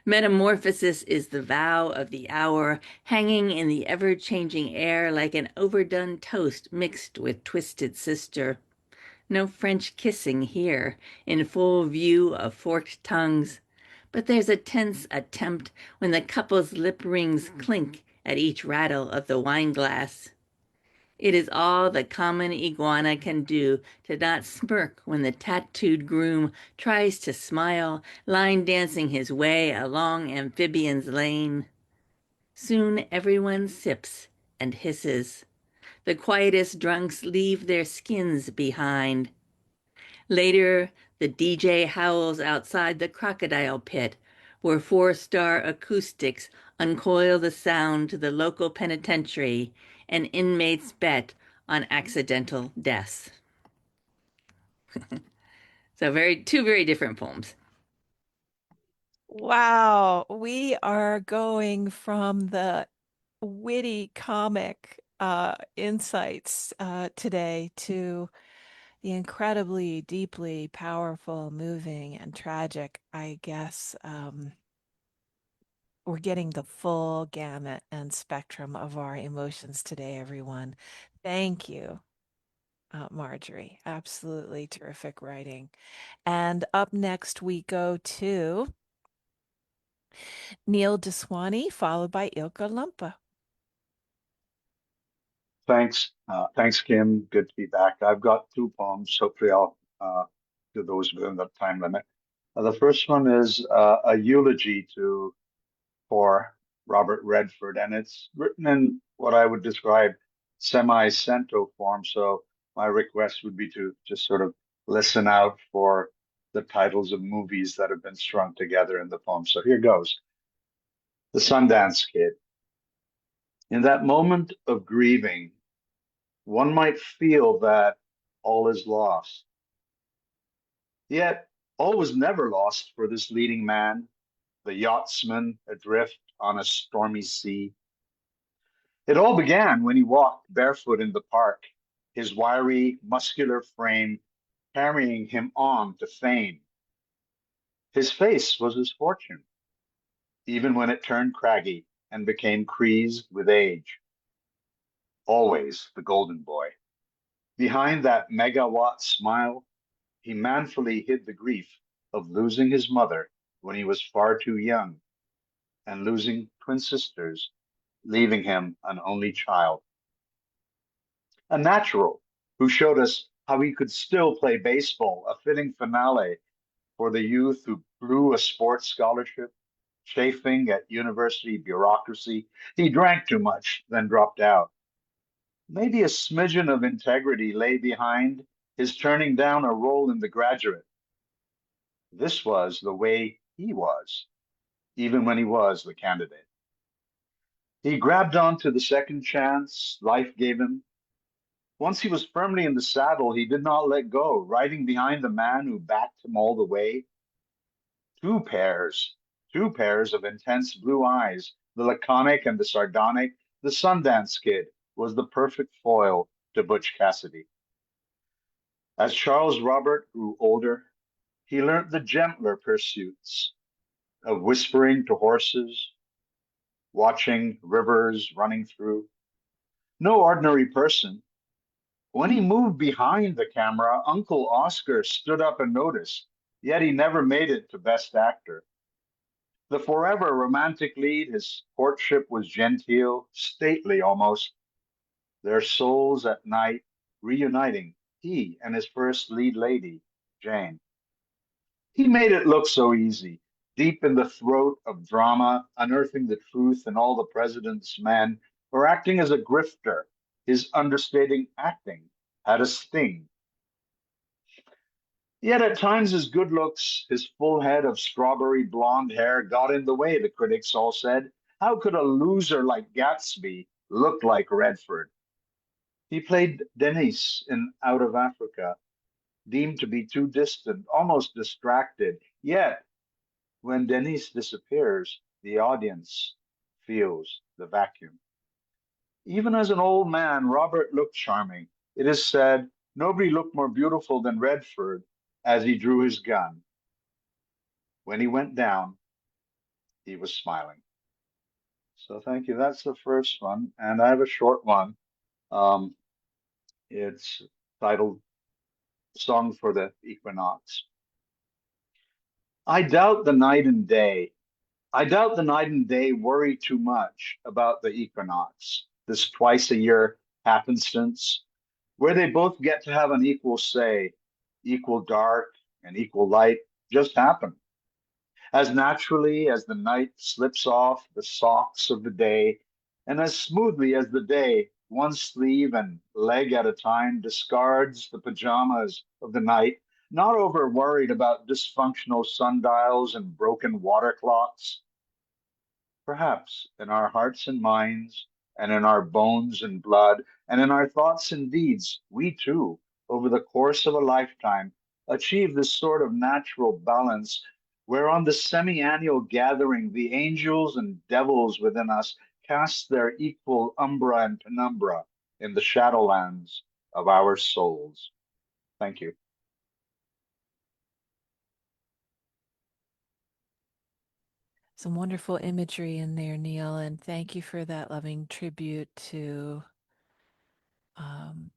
Metamorphosis is the vow of the hour, hanging in the ever-changing air like an overdone toast mixed with twisted sister. No French kissing here, in full view of forked tongues, but there's a tense attempt when the couple's lip rings clink at each rattle of the wineglass. It is all the common iguana can do to not smirk when the tattooed groom tries to smile, line dancing his way along amphibian's lane. Soon everyone sips and hisses. The quietest drunks leave their skins behind. Later, the DJ howls outside the crocodile pit, where 4-star acoustics uncoil the sound to the local penitentiary, and inmates bet on accidental deaths. So two very different poems. Wow, we are going from the witty comic insights today to the incredibly deeply powerful, moving, and tragic. I guess we're getting the full gamut and spectrum of our emotions today, everyone. Thank you, Marjorie. Absolutely terrific writing. And up next, we go to Neil Daswami, followed by Eelka Lampe. Thanks. Thanks, Kim. Good to be back. I've got 2 poems. Hopefully I'll do those within the time limit. The first one is a eulogy for Robert Redford, and it's written in what I would describe semi-cento form. So my request would be to just sort of listen out for the titles of movies that have been strung together in the poem. So here goes. The Sundance Kid. In that moment of grieving, one might feel that all is lost. Yet all was never lost for this leading man, the yachtsman adrift on a stormy sea. It all began when he walked barefoot in the park, his wiry, muscular frame carrying him on to fame. His face was his fortune, even when it turned craggy and became creased with age. Always the golden boy. Behind that megawatt smile, he manfully hid the grief of losing his mother when he was far too young and losing twin sisters, leaving him an only child. A natural who showed us how he could still play baseball, a fitting finale for the youth who blew a sports scholarship, chafing at university bureaucracy. He drank too much, then dropped out. Maybe a smidgen of integrity lay behind his turning down a role in The Graduate. This was the way he was, even when he was the candidate. He grabbed onto the second chance life gave him. Once he was firmly in the saddle, he did not let go, riding behind the man who backed him all the way. Two pairs of intense blue eyes, the laconic and the sardonic. The Sundance Kid was the perfect foil to Butch Cassidy. As Charles Robert grew older, he learnt the gentler pursuits of whispering to horses, watching rivers running through. No ordinary person. When he moved behind the camera, Uncle Oscar stood up and noticed, yet he never made it to Best Actor. The forever romantic lead, his courtship was genteel, stately almost. Their souls at night reuniting, he and his first lead lady, Jane. He made it look so easy, deep in the throat of drama, unearthing the truth in all the president's men, or acting as a grifter. His understating acting had a sting. Yet at times his good looks, his full head of strawberry blonde hair got in the way, the critics all said. How could a loser like Gatsby look like Redford? He played Denis in Out of Africa, deemed to be too distant, almost distracted. Yet, when Denis disappears, the audience feels the vacuum. Even as an old man, Robert looked charming. It is said nobody looked more beautiful than Redford as he drew his gun. When he went down, he was smiling. So thank you. That's the first one. And I have a short one. It's titled Song for the Equinox. I doubt the night and day worry too much about the equinox, this twice a year happenstance, where they both get to have an equal say, equal dark and equal light just happen. As naturally as the night slips off the socks of the day, and as smoothly as the day, one sleeve and leg at a time, discards the pajamas of the night, not over worried about dysfunctional sundials and broken water clocks. Perhaps in our hearts and minds, and in our bones and blood, and in our thoughts and deeds, we too, over the course of a lifetime, achieve this sort of natural balance where on the semi-annual gathering, the angels and devils within us cast their equal umbra and penumbra in the shadowlands of our souls. Thank you. Some wonderful imagery in there, Neil, and thank you for that loving tribute to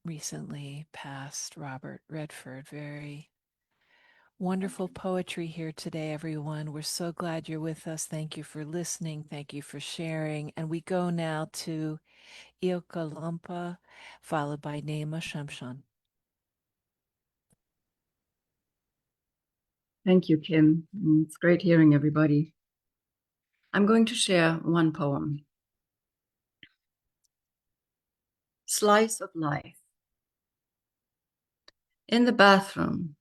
recently passed Robert Redford. Very wonderful poetry here today, everyone. We're so glad you're with us. Thank you for listening. Thank you for sharing. And we go now to Eelka Lampe, followed by Nayma Chamchoun. Thank you, Kim. It's great hearing everybody. I'm going to share one poem. Slice of Life. In the bathroom,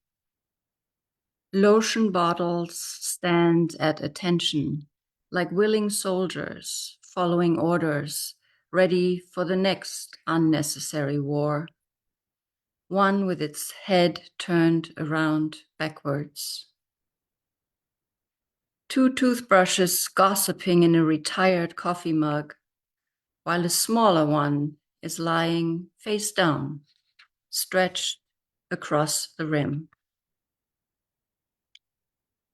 lotion bottles stand at attention like willing soldiers following orders, ready for the next unnecessary war, one with its head turned around backwards. Two toothbrushes gossiping in a retired coffee mug, while a smaller one is lying face down, stretched across the rim.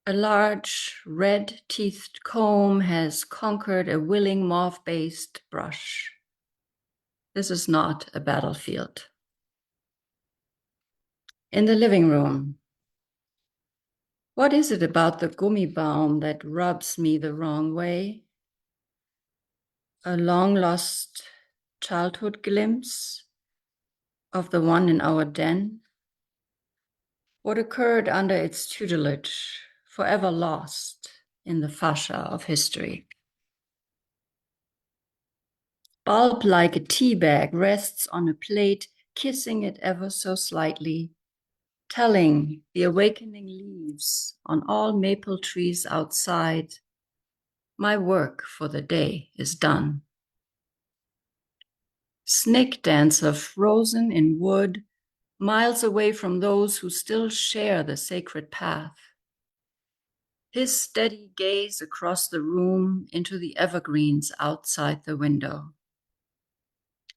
A large red-teethed comb has conquered a willing mauve-based brush. This is not a battlefield. In the living room, what is it about the Gummibaum that rubs me the wrong way? A long-lost childhood glimpse of the one in our den? What occurred under its tutelage, forever lost in the fascia of history? Bulb like a tea bag rests on a plate, kissing it ever so slightly, telling the awakening leaves on all maple trees outside, my work for the day is done. Snake dancer frozen in wood, miles away from those who still share the sacred path. His steady gaze across the room into the evergreens outside the window.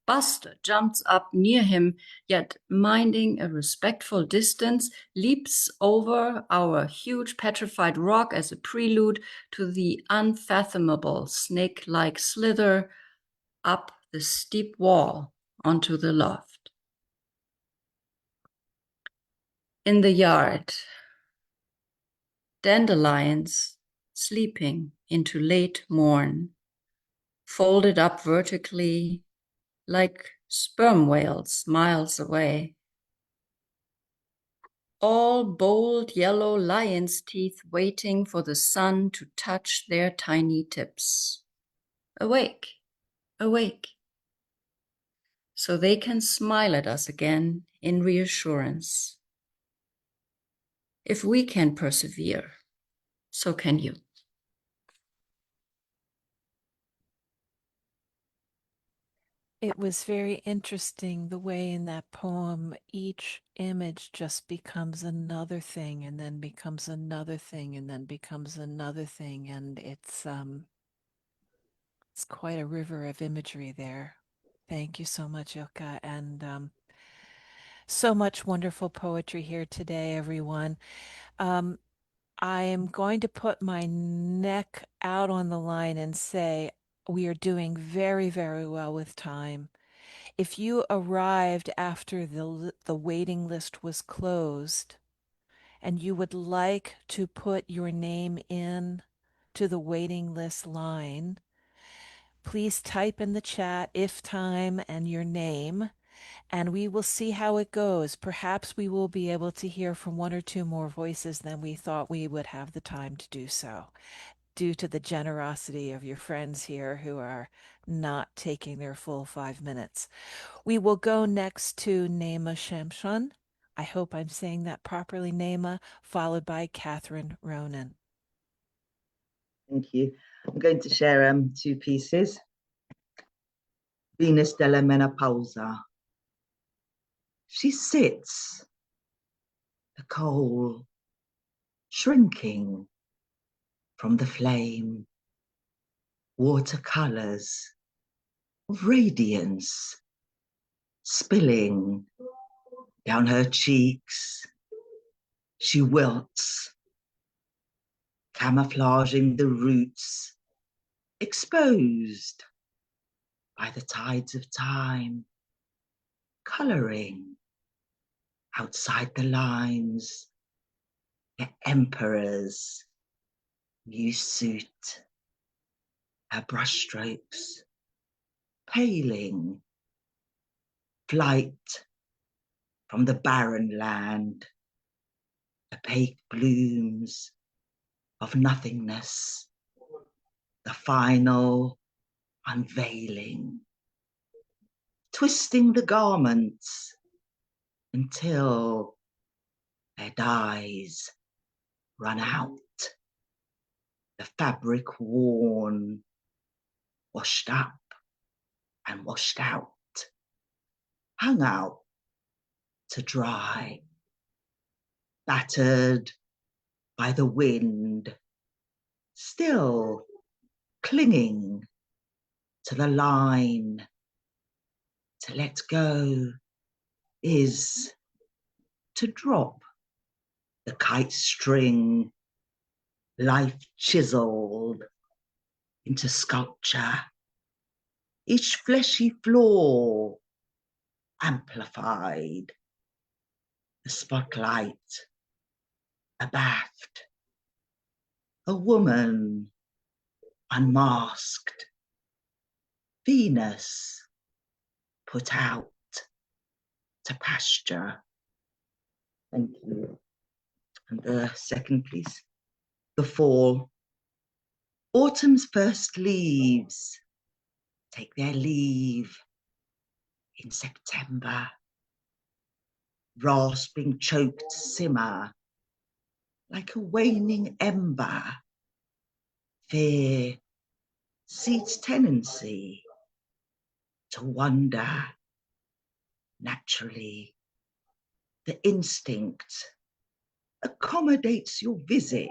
Buster jumps up near him, yet minding a respectful distance, leaps over our huge petrified rock as a prelude to the unfathomable snake-like slither up the steep wall onto the loft. In the yard, dandelions sleeping into late morn, folded up vertically like sperm whales miles away. all bold yellow lion's teeth waiting for the sun to touch their tiny tips. Awake, awake, so they can smile at us again in reassurance. If we can persevere, so can you. It was very interesting the way in that poem each image just becomes another thing and then becomes another thing and then becomes another thing, and it's quite a river of imagery there. Thank you so much, Eelka, and so much wonderful poetry here today, everyone. I am going to put my neck out on the line and say we are doing very, very well with time. If you arrived after the waiting list was closed and you would like to put your name in to the waiting list line, please type in the chat if time and your name, and we will see how it goes. Perhaps we will be able to hear from one or two more voices than we thought we would have the time to do so, due to the generosity of your friends here who are not taking their full 5 minutes. We will go next to Nayma Chamchoun. I hope I'm saying that properly, Nayma, followed by Catherine Ronan. Thank you. I'm going to share two pieces. Venus della Menopausa. She sits, the coal, shrinking from the flame, watercolors of radiance spilling down her cheeks. She wilts, camouflaging the roots exposed by the tides of time, coloring outside the lines, the emperor's new suit, her brushstrokes paling, flight from the barren land, opaque blooms of nothingness, the final unveiling, twisting the garments until their dyes run out, the fabric worn, washed up and washed out, hung out to dry, battered by the wind, still clinging to the line. To let go is to drop the kite string, life chiseled into sculpture, each fleshy flaw amplified, the spotlight abaft, a woman unmasked, Venus put out to pasture. Thank you. And the second, please. The fall. Autumn's first leaves take their leave in September. Rasping, choked simmer like a waning ember. Fear seats tenancy to wonder. Naturally, the instinct accommodates your visit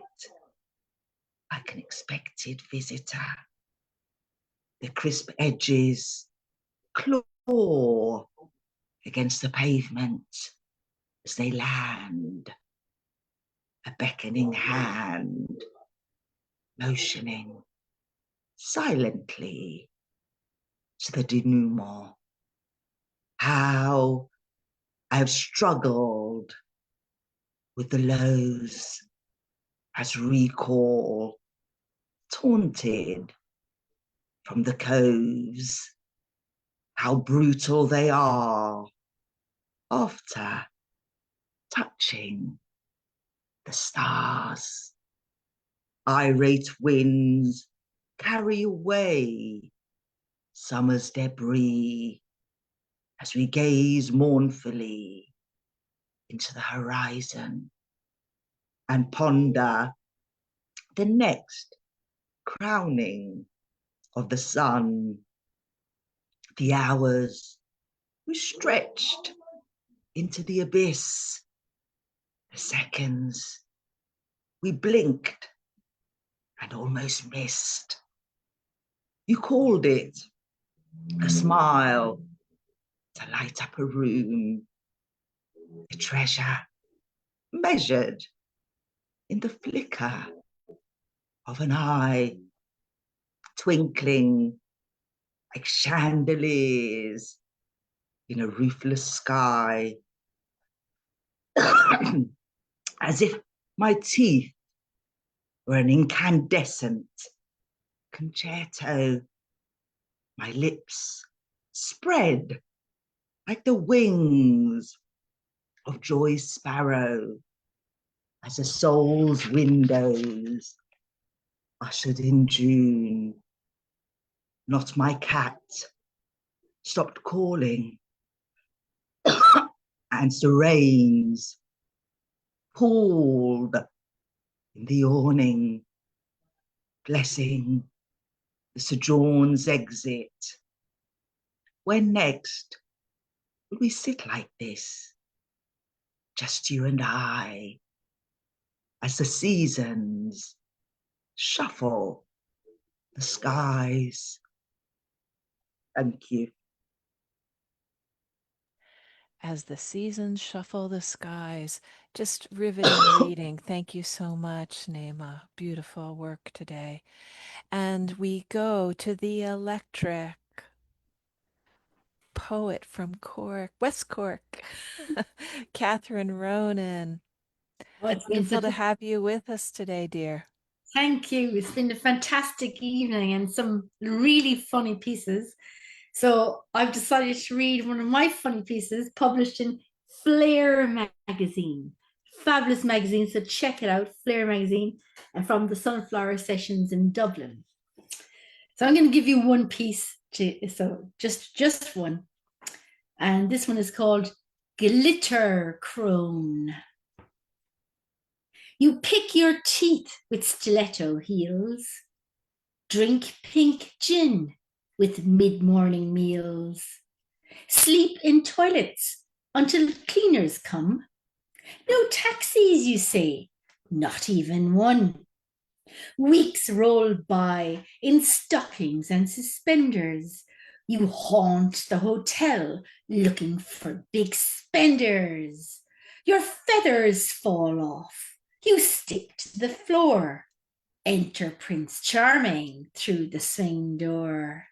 like an expected visitor. The crisp edges claw against the pavement as they land, a beckoning hand motioning silently to the denouement. How I've struggled with the lows as recall, taunted from the coves, how brutal they are after touching the stars. Irate winds carry away summer's debris as we gaze mournfully into the horizon and ponder the next crowning of the sun. The hours were stretched into the abyss. The seconds we blinked and almost missed. You called it a smile to light up a room, a treasure measured in the flicker of an eye, twinkling like chandeliers in a roofless sky. As if my teeth were an incandescent concerto, my lips spread like the wings of joy's sparrow as a soul's windows ushered in June. Not my cat stopped calling, and sirens pulled in the awning, blessing the sojourn's exit. When next will we sit like this, just you and I, as the seasons shuffle the skies? Thank you. As the seasons shuffle the skies. Just riveting reading. Thank you so much, Nayma. Beautiful work today. And we go to the electric poet from Cork, West Cork, Catherine Ronan. Oh, it's been Wonderful such to a have you with us today, dear. Thank you. It's been a fantastic evening and some really funny pieces. So I've decided to read one of my funny pieces published in Flair magazine. Fabulous magazine, so check it out, Flair magazine, and from the Sunflower Sessions in Dublin. So I'm going to give you one piece, so just one. And this one is called Glitter Crone. You pick your teeth with stiletto heels, drink pink gin with mid-morning meals, sleep in toilets until cleaners come. No taxis, you say, not even one. Weeks roll by in stockings and suspenders. You haunt the hotel looking for big spenders. Your feathers fall off. You stick to the floor. Enter Prince Charming through the swing door.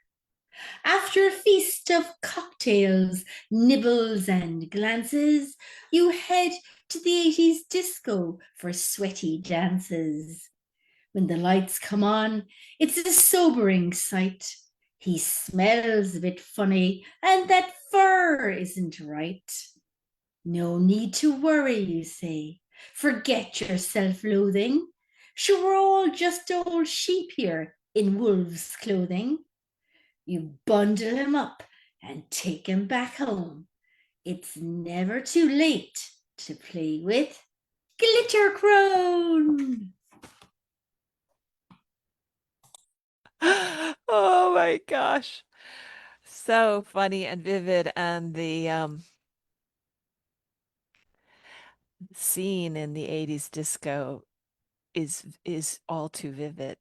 After a feast of cocktails, nibbles, and glances, you head to the 80s disco for sweaty dances. When the lights come on, it's a sobering sight. He smells a bit funny, and that fur isn't right. No need to worry, you say. Forget your self-loathing. Sure, we're all just old sheep here in wolves' clothing. You bundle him up and take him back home. It's never too late to play with Glitter Crone. Oh my gosh. So funny and vivid, and the scene in the 80s disco is all too vivid.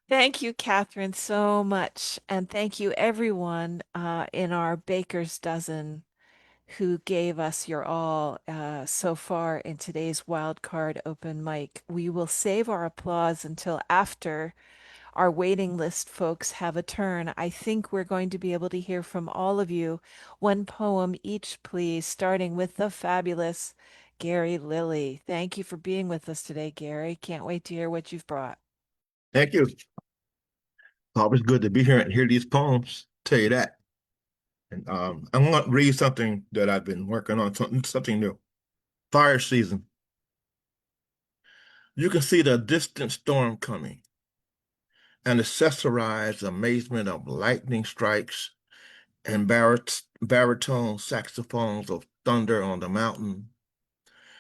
Thank you, Catherine, so much. And thank you, everyone in our Baker's Dozen who gave us your all so far in today's wildcard open mic. We will save our applause until after our waiting list folks have a turn. I think we're going to be able to hear from all of you. One poem each, please, starting with the fabulous Gary Lilley. Thank you for being with us today, Gary. Can't wait to hear what you've brought. Thank you. Always good to be here and hear these poems. Tell you that. And I'm going to read something that I've been working on, something new. Fire season. You can see the distant storm coming, and accessorized amazement of lightning strikes and baritone saxophones of thunder on the mountain.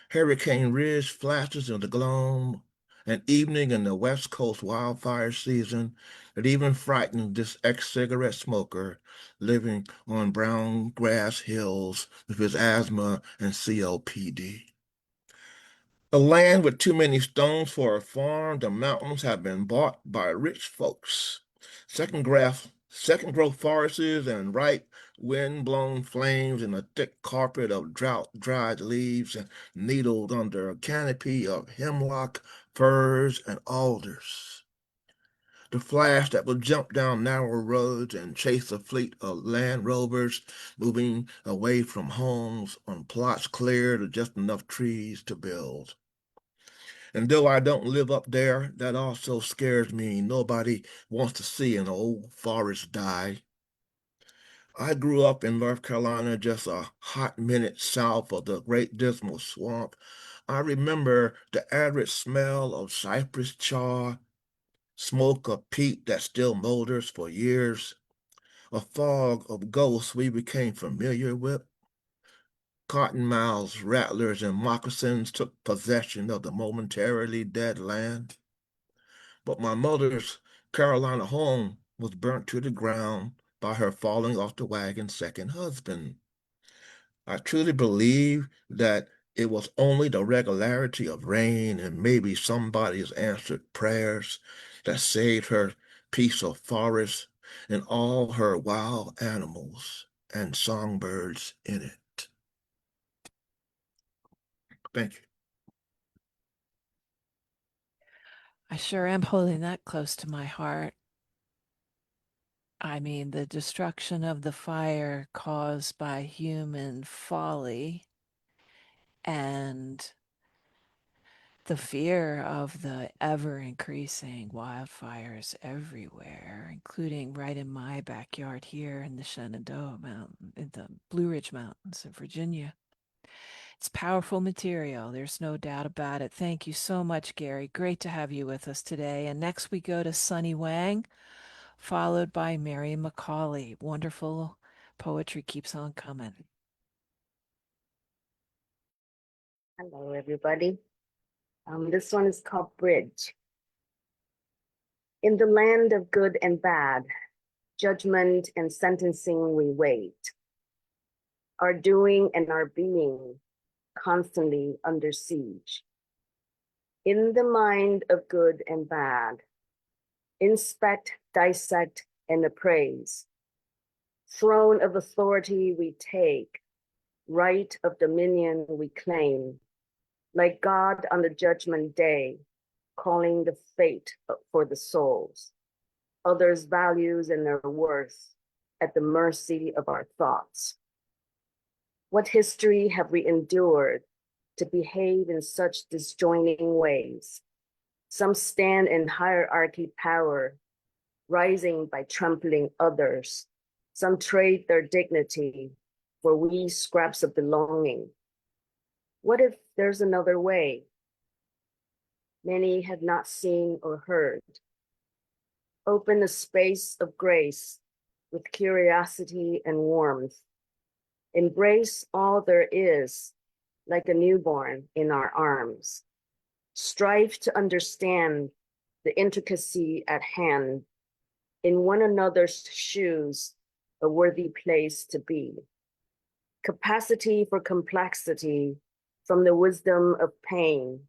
Hurricane Ridge flashes in the gloam, an evening in the West Coast wildfire season that even frightened this ex-cigarette smoker living on brown grass hills with his asthma and COPD. A land with too many stones for a farm, the mountains have been bought by rich folks. Second growth forests and ripe wind-blown flames in a thick carpet of drought-dried leaves and needled under a canopy of hemlock, firs, and alders. The flash that will jump down narrow roads and chase a fleet of Land Rovers moving away from homes on plots cleared of just enough trees to build. And though I don't live up there, that also scares me. Nobody wants to see an old forest die. I grew up in North Carolina, just a hot minute south of the Great Dismal Swamp. I remember the arid smell of cypress chaw, smoke of peat that still molders for years, a fog of ghosts we became familiar with. Cottonmouths, rattlers, and moccasins took possession of the momentarily dead land. But my mother's Carolina home was burnt to the ground by her falling off the wagon's second husband. I truly believe that it was only the regularity of rain and maybe somebody's answered prayers that saved her piece of forest and all her wild animals and songbirds in it. Thank you. I sure am holding that close to my heart. I mean, the destruction of the fire caused by human folly and the fear of the ever increasing wildfires everywhere, including right in my backyard here in the Shenandoah Mountain, in the Blue Ridge Mountains of Virginia. It's powerful material. There's no doubt about it. Thank you so much, Gary. Great to have you with us today. And next we go to Sunny Wang, followed by Mary McColley. Wonderful poetry keeps on coming. Hello, everybody. This one is called Bridge. In the land of good and bad, judgment and sentencing we wait. Our doing and our being constantly under siege. In the mind of good and bad, inspect, dissect, and appraise. Throne of authority we take, right of dominion we claim, like God on the judgment day, calling the fate for the souls, others' values and their worth at the mercy of our thoughts. What history have we endured to behave in such disjoining ways? Some stand in hierarchy power, rising by trampling others. Some trade their dignity for wee scraps of belonging. What if there's another way? Many have not seen or heard. Open a space of grace with curiosity and warmth. Embrace all there is, like a newborn in our arms. Strive to understand the intricacy at hand. In one another's shoes, a worthy place to be. Capacity for complexity from the wisdom of pain.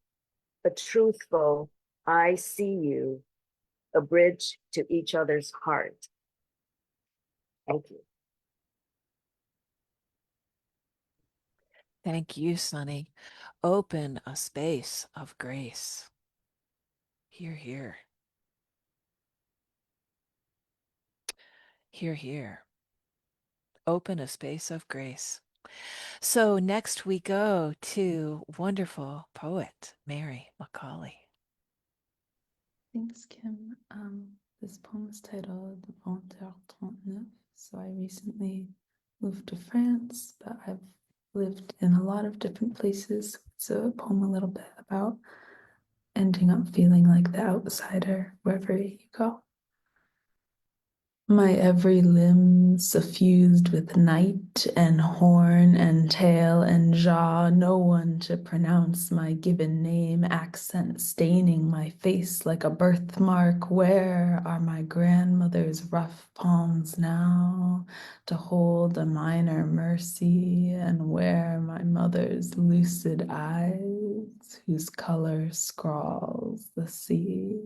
A truthful, I see you, a bridge to each other's heart. Thank you. Thank you, Sunny. Open a space of grace. Hear, hear. Hear, hear. Open a space of grace. So next we go to wonderful poet Mary McColley. Thanks, Kim. This poem is titled 20h39. So I recently moved to France, but I've lived in a lot of different places. It's a poem a little bit about ending up feeling like the outsider wherever you go. My every limb suffused with night and horn and tail and jaw, no one to pronounce my given name, accent staining my face like a birthmark. Where are my grandmother's rough palms now to hold a minor mercy, and where my mother's lucid eyes whose color scrawls the sea?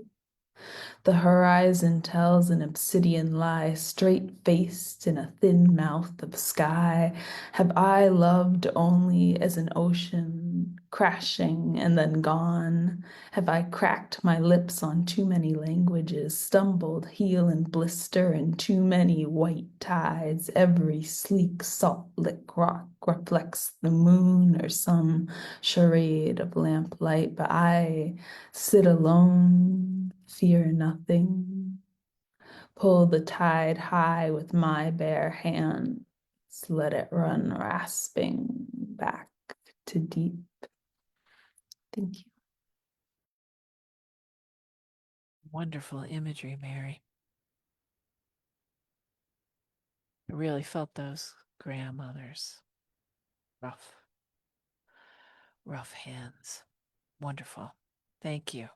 The horizon tells an obsidian lie, straight-faced in a thin mouth of sky. Have I loved only as an ocean, crashing and then gone? Have I cracked my lips on too many languages, stumbled heel and blister in too many white tides? Every sleek salt-lick rock reflects the moon or some charade of lamplight, but I sit alone, fear nothing, pull the tide high with my bare hands, let it run rasping back to deep. Thank you. Wonderful imagery, Mary. I really felt those grandmothers. Rough hands. Wonderful. Thank you.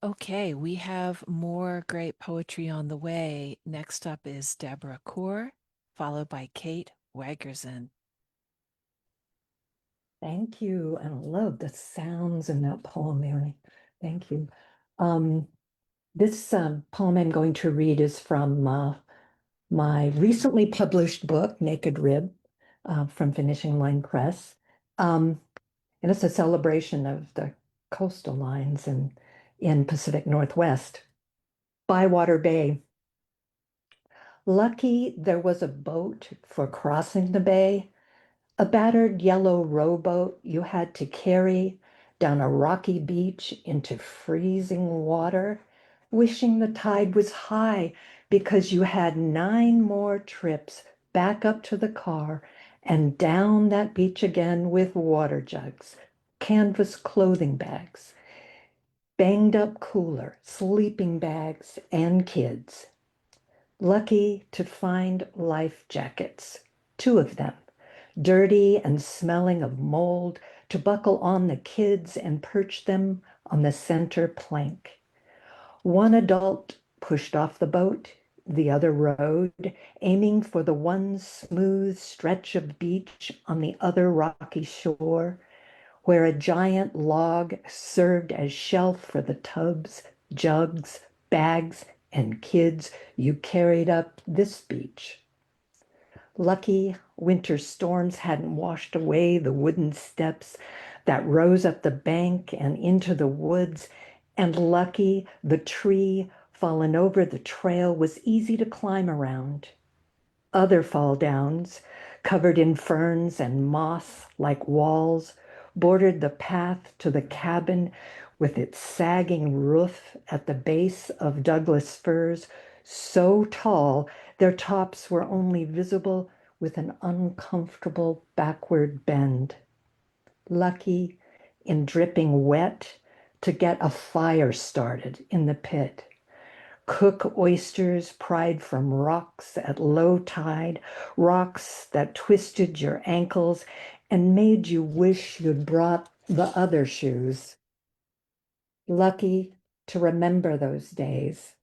Okay, we have more great poetry on the way. Next up is Deporrah Corr, followed by Kate Wegrzyn. Thank you. And I love the sounds in that poem, Mary. Thank you. This poem I'm going to read is from my recently published book, Naked Rib, from Finishing Line Press. And it's a celebration of the coastal lines in Pacific Northwest. Bywater Bay. Lucky there was a boat for crossing the bay, a battered yellow rowboat you had to carry down a rocky beach into freezing water, wishing the tide was high because you had 9 more trips back up to the car and down that beach again with water jugs, canvas clothing bags, banged up cooler, sleeping bags, and kids. Lucky to find life jackets, 2 of them, dirty and smelling of mold, to buckle on the kids and perch them on the center plank. One adult pushed off the boat, the other rowed, aiming for the one smooth stretch of beach on the other rocky shore, where a giant log served as shelf for the tubs, jugs, bags, and kids you carried up this beach. Lucky winter storms hadn't washed away the wooden steps that rose up the bank and into the woods, and lucky the tree fallen over the trail was easy to climb around. Other fall downs, covered in ferns and moss like walls, bordered the path to the cabin with its sagging roof at the base of Douglas firs, so tall their tops were only visible with an uncomfortable backward bend. Lucky in dripping wet to get a fire started in the pit. Cook oysters pried from rocks at low tide, rocks that twisted your ankles and made you wish you'd brought the other shoes. Lucky to remember those days.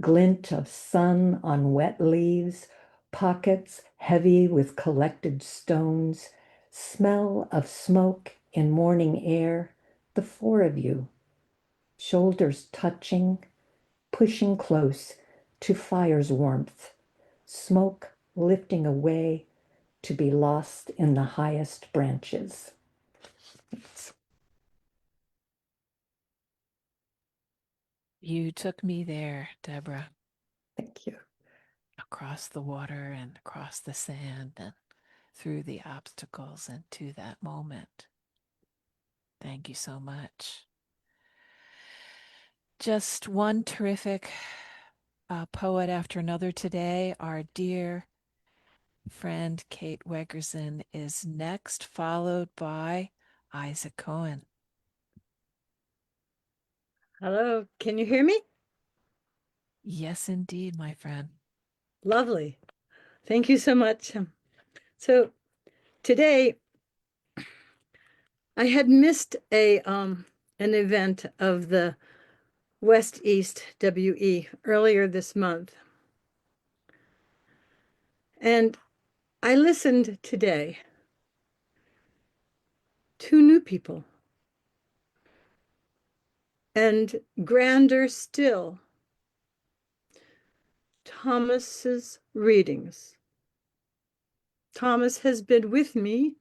Glint of sun on wet leaves, pockets heavy with collected stones, smell of smoke in morning air, the 4 of you, shoulders touching, pushing close to fire's warmth, smoke lifting away to be lost in the highest branches. You took me there, Deporrah. Thank you. Across the water and across the sand and through the obstacles and to that moment. Thank you so much. Just one terrific poet after another today. Our dear friend Kate Wegrzyn is next, followed by Isaac Cohen. Hello, can you hear me? Yes, indeed, my friend. Lovely. Thank you so much. So today I had missed an event of the West East WE earlier this month. And I listened today. 2 new people. And grander still, Thomas's readings. Thomas has been with me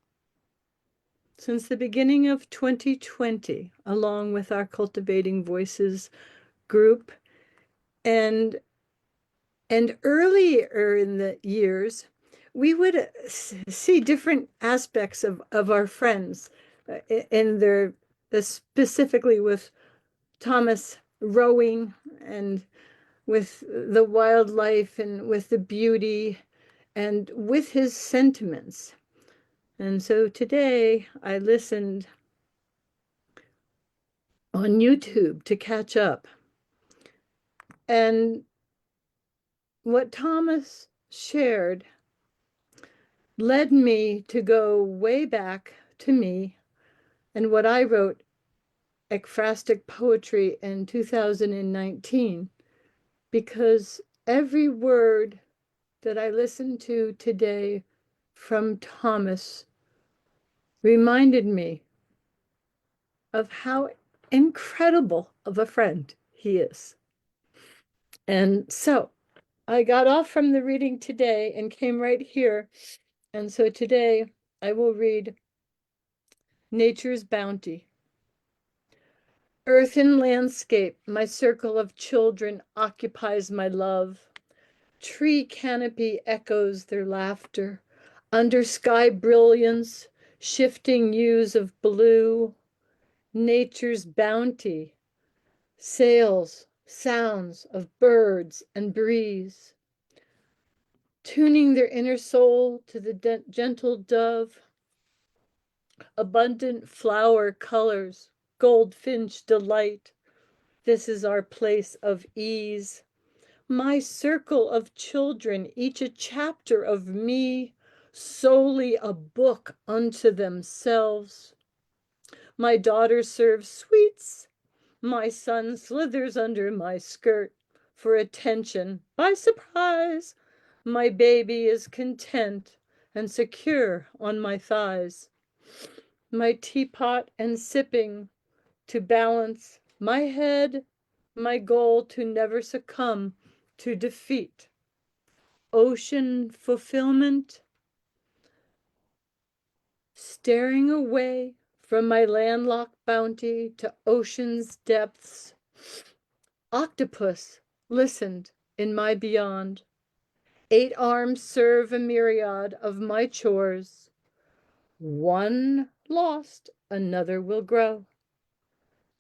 since the beginning of 2020, along with our Cultivating Voices group. And earlier in the years, we would see different aspects of our friends in their, specifically with Thomas rowing and with the wildlife and with the beauty and with his sentiments. And so today I listened on YouTube to catch up. And what Thomas shared led me to go way back to me and what I wrote ekphrastic poetry in 2019, because every word that I listened to today from Thomas reminded me of how incredible of a friend he is. And so I got off from the reading today and came right here. And so today I will read Nature's Bounty. Earth and landscape, my circle of children occupies my love. Tree canopy echoes their laughter. Under sky brilliance, shifting hues of blue. Nature's bounty, sails, sounds of birds and breeze. Tuning their inner soul to the gentle dove. Abundant flower colors, goldfinch delight. This is our place of ease. My circle of children, each a chapter of me, solely a book unto themselves. My daughter serves sweets. My son slithers under my skirt for attention by surprise. My baby is content and secure on my thighs. My teapot and sipping to balance my head, my goal to never succumb to defeat. Ocean fulfillment, staring away from my landlocked bounty to ocean's depths. Octopus listened in my beyond. 8 arms serve a myriad of my chores. One lost, another will grow.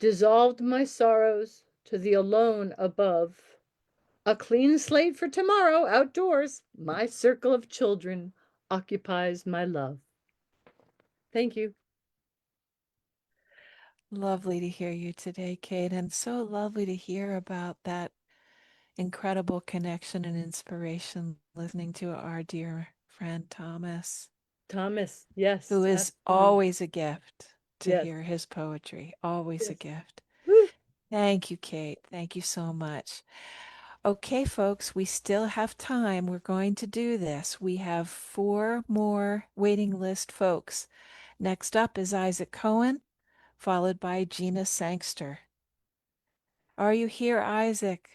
Dissolved my sorrows to the alone above. A clean slate for tomorrow outdoors. My circle of children occupies my love. Thank you. Lovely to hear you today, Kate, and so lovely to hear about that incredible connection and inspiration listening to our dear friend Thomas. Thomas, yes. Who is always a gift to Yes. hear his poetry. Always a Yes. gift. Woo. Thank you, Kate. Thank you so much. Okay, folks, we still have time. We're going to do this. We have 4 more waiting list folks. Next up is Isaac Cohen, followed by Gina Sangster. Are you here, Isaac?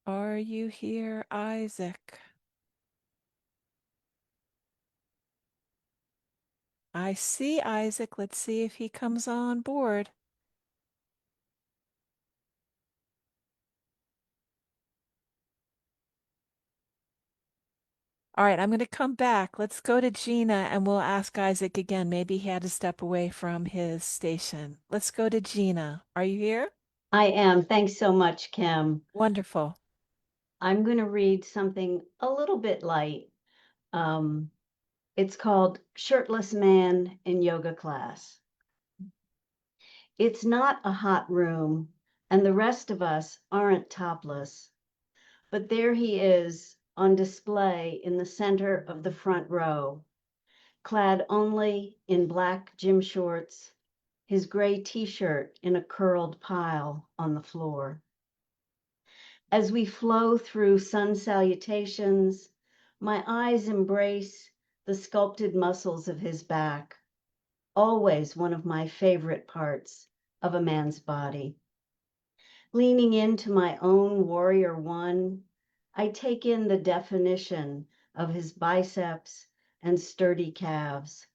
Are you here, Isaac? I see Isaac. Let's see if he comes on board. All right, I'm going to come back. Let's go to Gina and we'll ask Isaac again. Maybe he had to step away from his station. Let's go to Gina. Are you here? I am. Thanks so much, Kim. Wonderful. I'm going to read something a little bit light. It's called Shirtless Man in Yoga Class. It's not a hot room, and the rest of us aren't topless. But there he is on display in the center of the front row, clad only in black gym shorts, his gray t-shirt in a curled pile on the floor. As we flow through sun salutations, my eyes embrace the sculpted muscles of his back, always one of my favorite parts of a man's body. Leaning into my own warrior one, I take in the definition of his biceps and sturdy calves,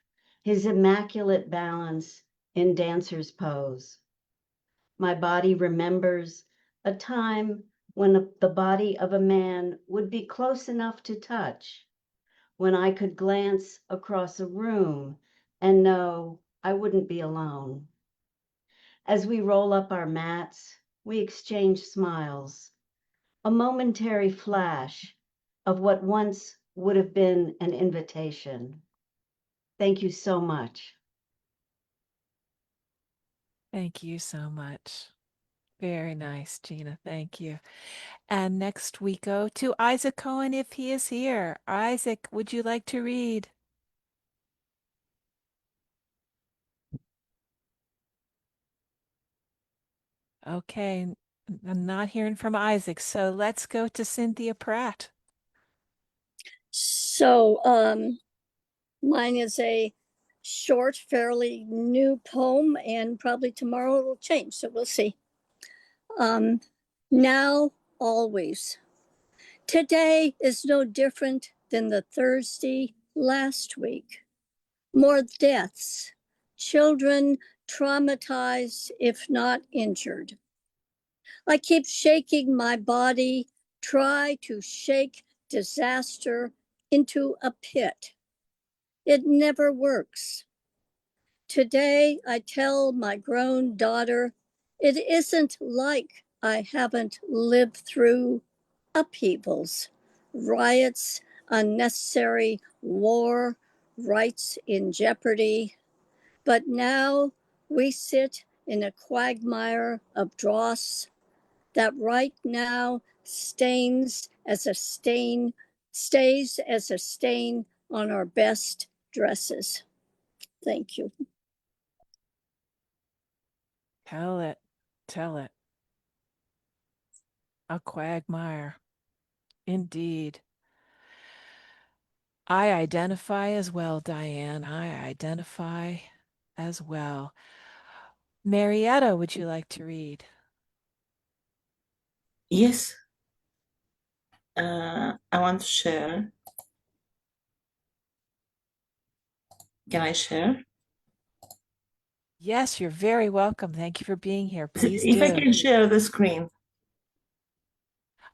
his immaculate balance in dancer's pose. My body remembers a time when the body of a man would be close enough to touch, when I could glance across a room and know I wouldn't be alone. As we roll up our mats, we exchange smiles, a momentary flash of what once would have been an invitation. Thank you so much. Thank you so much. Very nice, Gina. Thank you. And next we go to Isaac Cohen if he is here. Isaac, would you like to read? Okay, I'm not hearing from Isaac, so let's go to Cynthia Pratt. So, mine is a short, fairly new poem, and probably tomorrow it'll change, so we'll see. Now, always. Today is no different than the Thursday last week. More deaths, children traumatized, if not injured. I keep shaking my body, try to shake disaster into a pit. It never works. Today, I tell my grown daughter, it isn't like I haven't lived through upheavals, riots, unnecessary war, rights in jeopardy. But now we sit in a quagmire of dross that right now stays as a stain on our best dresses. Thank you. Tell it. Tell it. A quagmire. Indeed. I identify as well, Diane. I identify as well. Marieta, would you like to read? Yes. I want to share. Can I share? Yes, you're very welcome. Thank you for being here. Please If do. I can share the screen.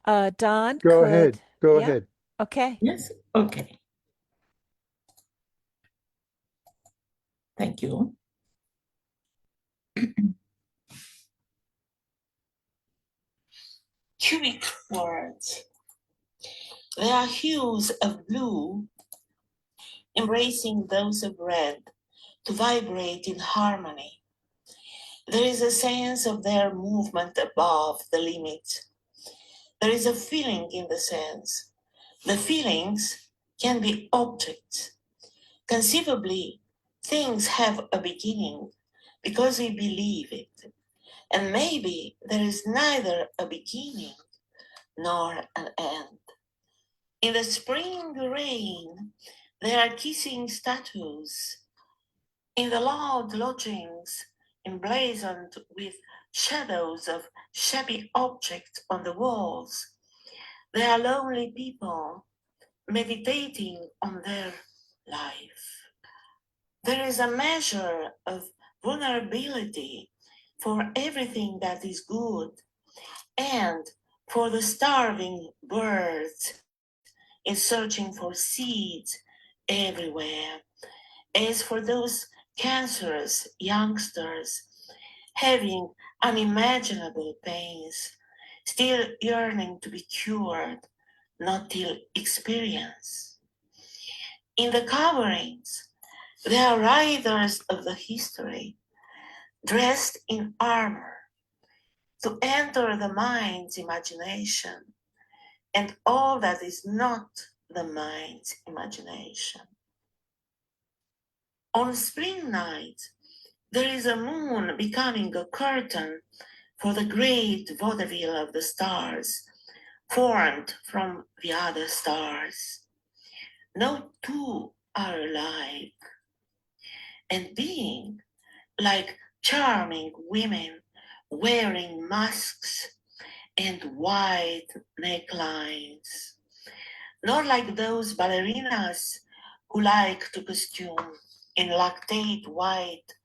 Don, Go could. ahead. Go Yeah. ahead. Okay. Yes. Okay. Thank you. Cubic words. There are hues of blue embracing those of red to vibrate in harmony. There is a sense of their movement above the limit. There is a feeling in the sense. The feelings can be objects. Conceivably, things have a beginning because we believe it. And maybe there is neither a beginning nor an end. In the spring rain, there are kissing statues. In the loud lodgings, emblazoned with shadows of shabby objects on the walls, there are lonely people meditating on their life. There is a measure of vulnerability for everything that is good and for the starving birds is searching for seeds everywhere, as for those cancerous youngsters having unimaginable pains, still yearning to be cured, not till experience. In the coverings, there are riders of the history, dressed in armor, to enter the mind's imagination and all that is not the mind's imagination. On spring night, there is a moon becoming a curtain for the great vaudeville of the stars, formed from the other stars. No two are alike, and being like charming women wearing masks and wide necklines, not like those ballerinas who like to costume in lactate white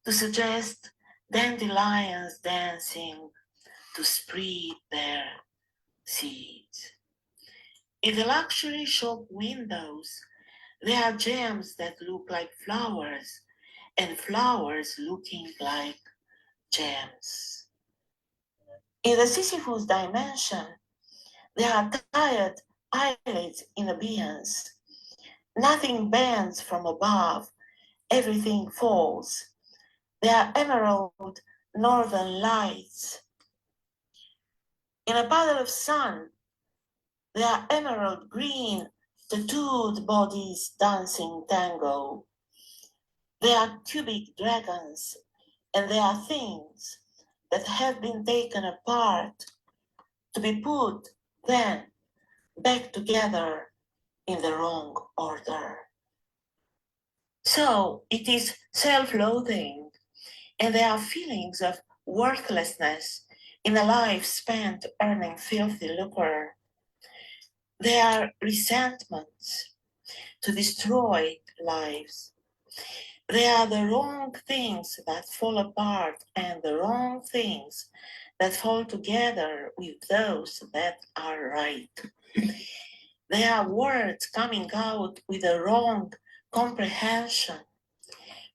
to suggest dandelions dancing to spread their seeds. In the luxury shop windows, there are gems that look like flowers and flowers looking like gems. In the Sisyphus dimension, there are tired eyelids in abeyance. Nothing bends from above, everything falls. There are emerald northern lights. In a puddle of sun, there are emerald green tattooed bodies dancing tango. There are cubic dragons, and there are things that have been taken apart to be put then back together in the wrong order. So it is self-loathing, and there are feelings of worthlessness in a life spent earning filthy lucre. There are resentments to destroy lives. There are the wrong things that fall apart and the wrong things that fall together with those that are right. There are words coming out with a wrong comprehension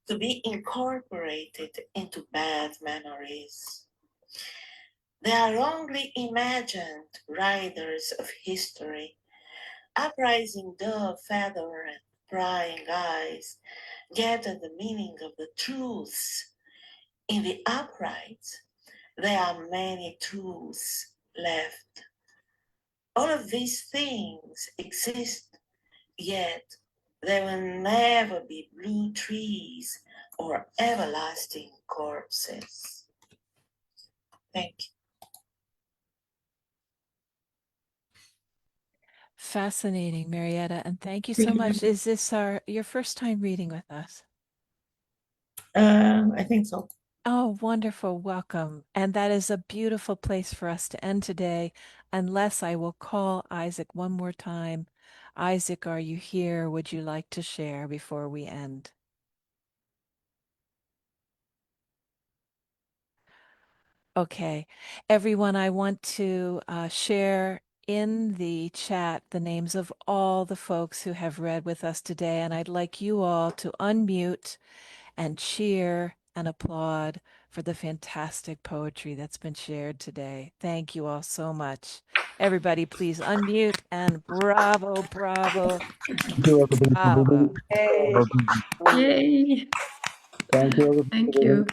to be incorporated into bad memories. There are wrongly imagined riders of history, uprising dove feather and prying eyes, gather the meaning of the truths. In the upright, there are many truths left. All of these things exist, yet there will never be blue trees or everlasting corpses. Thank you. Fascinating, Marieta, and thank you so much. Is this your first time reading with us? I think so. Oh, wonderful. Welcome. And that is a beautiful place for us to end today, unless I will call Isaac one more time. Isaac, are you here? Would you like to share before we end? Okay. Everyone, I want to share in the chat the names of all the folks who have read with us today, and I'd like you all to unmute and cheer and applaud for the fantastic poetry that's been shared today. Thank you all so much. Everybody, please unmute and bravo, bravo, bravo. Yay. Thank you. Thank you.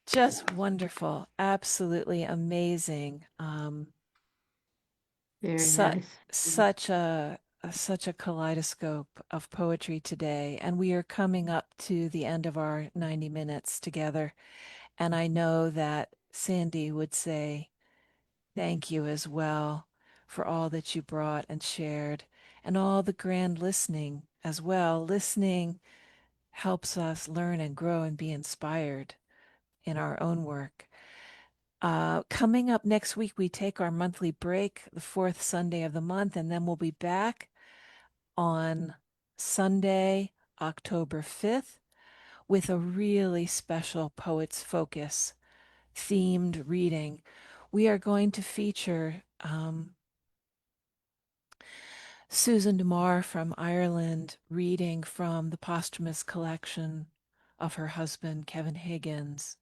Just wonderful. Absolutely amazing. Very Su- nice. such a kaleidoscope of poetry today, and we are coming up to the end of our 90 minutes together. And I know that Sandy would say thank you as well for all that you brought and shared, and all the grand listening as well. Listening helps us learn and grow and be inspired in our own work. Coming up next week, we take our monthly break, the fourth Sunday of the month, and then we'll be back on Sunday, October 5th, with a really special Poets Focus themed reading. We are going to feature Susan DeMar from Ireland reading from the posthumous collection of her husband, Kevin Higgins.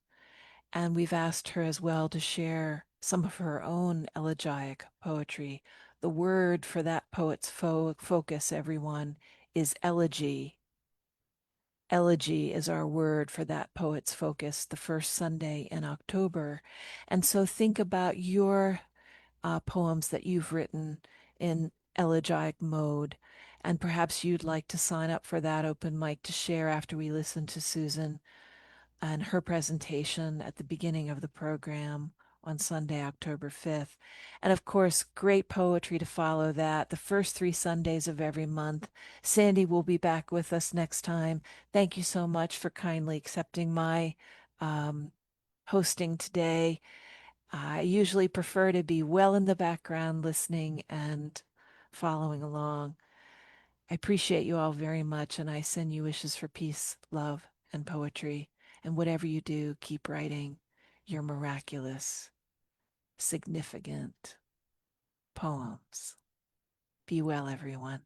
And we've asked her as well to share some of her own elegiac poetry. The word for that poet's focus, everyone, is elegy. Elegy is our word for that poet's focus, the first Sunday in October. And so think about your poems that you've written in elegiac mode. And perhaps you'd like to sign up for that open mic to share after we listen to Susan and her presentation at the beginning of the program on Sunday, October 5th. And of course, great poetry to follow that, the first 3 Sundays of every month. Sandy will be back with us next time. Thank you so much for kindly accepting my hosting today. I usually prefer to be well in the background listening and following along. I appreciate you all very much, and I send you wishes for peace, love, and poetry. And whatever you do, keep writing your miraculous, significant poems. Be well, everyone.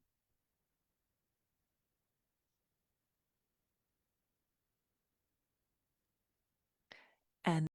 And